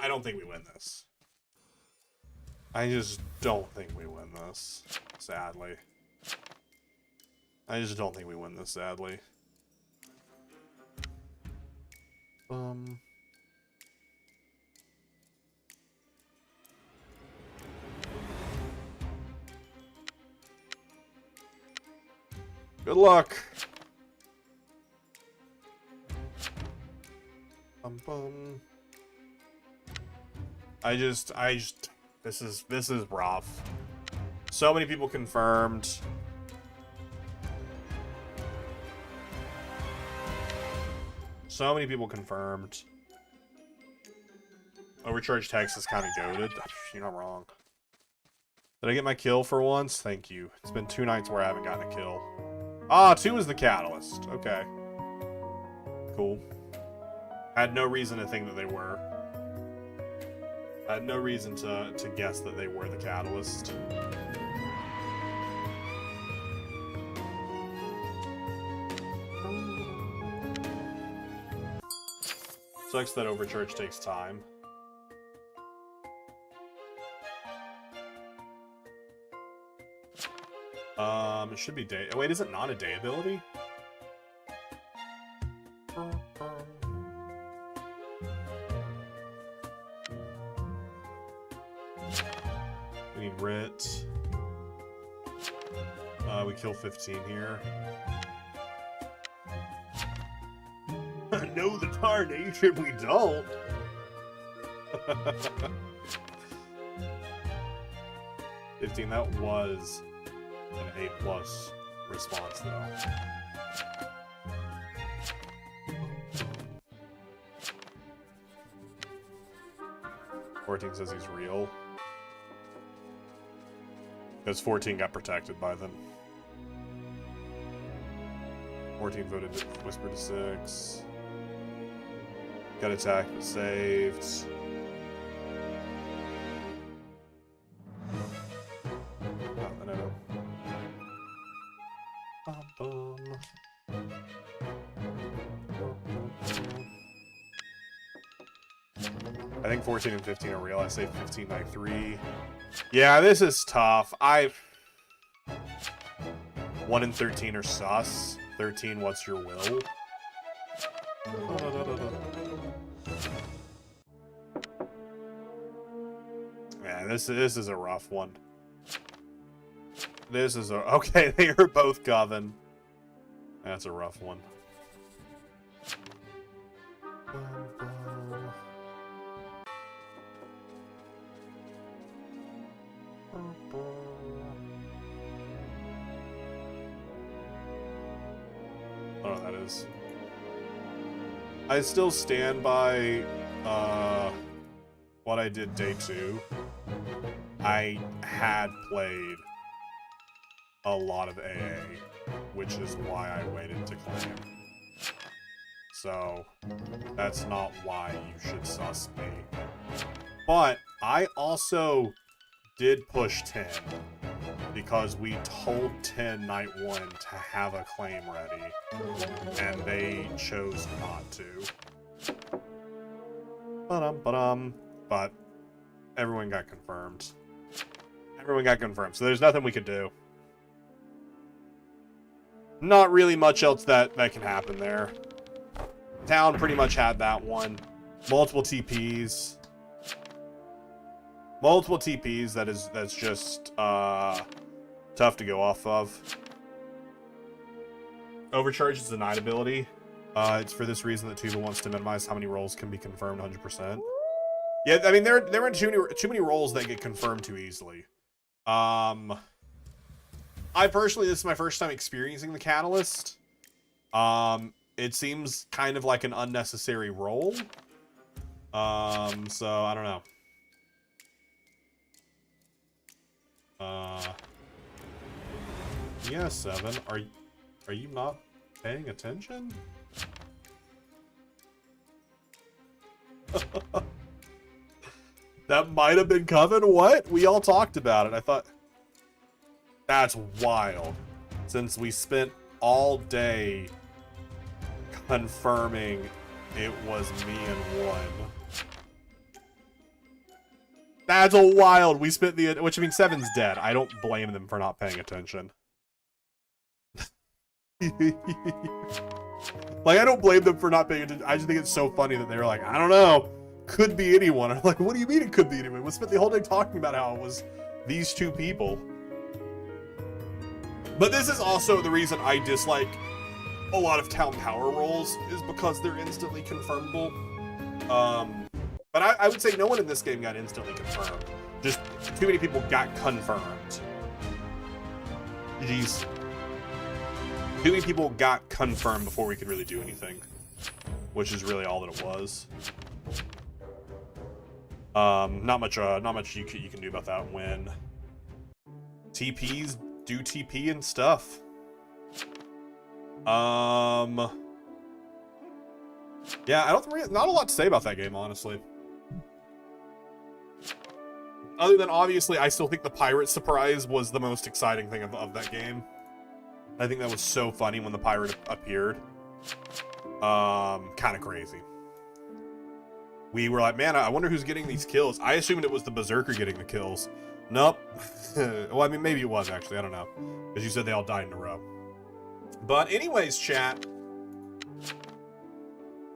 don't think we win this. I just don't think we win this, sadly. I just don't think we win this, sadly. Good luck. This is rough. So many people confirmed. So many people confirmed. Overcharged Hex is kind of goated. You're not wrong. Did I get my kill for once? Thank you. It's been 2 nights where I haven't gotten a kill. Ah, 2 is the catalyst. Okay. Cool. Had no reason to think that they were. I had no reason to guess that they were the catalyst. Sucks that Overcharge takes time. It should be day. Oh, wait, is it not a day ability? We need Writ. We kill 15 here. No, the tarnation, we don't. 15, that was an A+ response, though. "14 says he's real. Because 14 got protected by them. 14 voted Whisper to 6. Got attacked but saved. Oh, I don't know. I think 14 and 15 are real. I say 15 by 3. Yeah, this is tough. 1 and 13 are sus. 13, what's your will? Man, this is a rough one. This is a... Okay, they are both Coven. That's a rough one. Oh, that is. I still stand by what I did day 2. I had played a lot of AA, which is why I waited to claim. So, that's not why you should sus me. But I also did push 10 because we told 10 night 1 to have a claim ready, and they chose not to. But everyone got confirmed. Everyone got confirmed, so there's nothing we could do. Not really much else that can happen there. Town pretty much had that one. Multiple TPs. Multiple TPs, that's just tough to go off of. Overcharge is denied ability. It's for this reason that Tuba wants to minimize how many rolls can be confirmed 100%. Yeah, I mean, there are too many rolls that get confirmed too easily. I personally, this is my first time experiencing the Catalyst. It seems kind of like an unnecessary roll. So I don't know. Yeah, 7. Are you not paying attention? That might have been Coven. What? We all talked about it. I thought... That's wild. Since we spent all day confirming it was me and 1. That's a wild. We spent the... Which, I mean, 7's dead. I don't blame them for not paying attention. Like, I don't blame them for not paying attention. I just think it's so funny that they're like, I don't know. Could be anyone. I'm like, what do you mean it could be anyone? We spent the whole day talking about how it was these 2 people. But this is also the reason I dislike a lot of town power rolls, is because they're instantly confirmable. But I would say no one in this game got instantly confirmed. Just too many people got confirmed. Jeez. Too many people got confirmed before we could really do anything. Which is really all that it was. Not much you can do about that when TPs do TP and stuff. Yeah, I don't not a lot to say about that game, honestly. Other than, obviously, I still think the pirate surprise was the most exciting thing of that game. I think that was so funny when the pirate appeared. Kind of crazy. We were like, man, I wonder who's getting these kills. I assumed it was the Berserker getting the kills. Nope. Well, I mean, maybe it was, actually. I don't know. Because you said they all died in a row. But anyways, chat.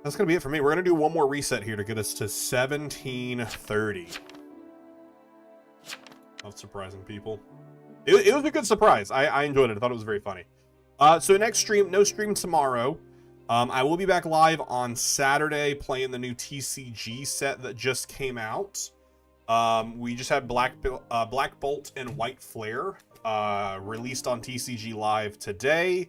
That's going to be it for me. We're going to do one more reset here to get us to 1730. That's surprising, people. It was a good surprise. I enjoyed it. I thought it was very funny. So next stream, no stream tomorrow. I will be back live on Saturday playing the new TCG set that just came out. We just had Black Bolt and White Flare released on TCG Live today.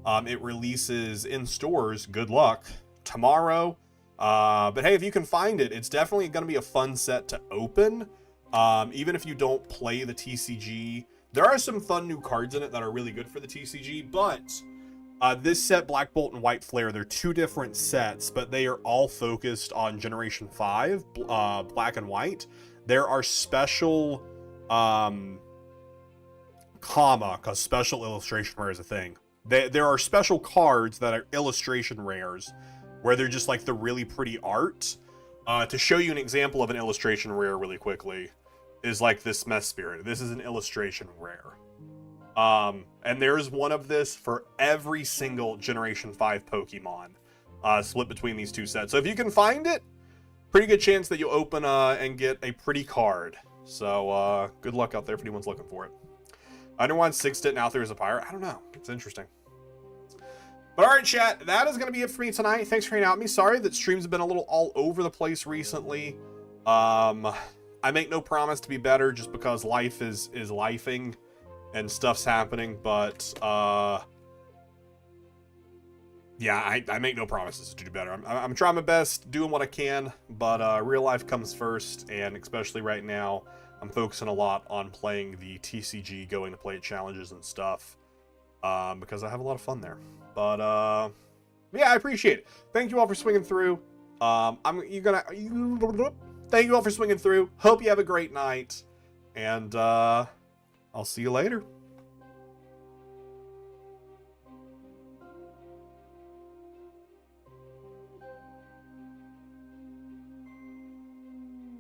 It releases in stores, good luck, tomorrow. But hey, if you can find it, it's definitely going to be a fun set to open. Even if you don't play the TCG, there are some fun new cards in it that are really good for the TCG, but this set, Black Bolt and White Flare, they're 2 different sets, but they are all focused on Generation 5, Black and White. There are special, because special illustration rare is a thing. There are special cards that are illustration rares, where they're just like the really pretty art. To show you an example of an illustration rare really quickly is like this Mess Spirit. This is an illustration rare. And there's one of this for every single Generation 5 Pokemon, split between these two sets. So if you can find it, pretty good chance that you'll open and get a pretty card. So good luck out there if anyone's looking for it. Underwine 6-Dit and out there as a pirate. I don't know. It's interesting. But alright, chat, that is going to be it for me tonight. Thanks for hanging out with me. Sorry that streams have been a little all over the place recently. I make no promise to be better just because life is lifing and stuff's happening, but yeah, I make no promises to do better. I'm trying my best, doing what I can, but real life comes first, and especially right now, I'm focusing a lot on playing the TCG, going to play at challenges and stuff, because I have a lot of fun there. But yeah, I appreciate it. Thank you all for swinging through. Thank you all for swinging through. Hope you have a great night, and I'll see you later.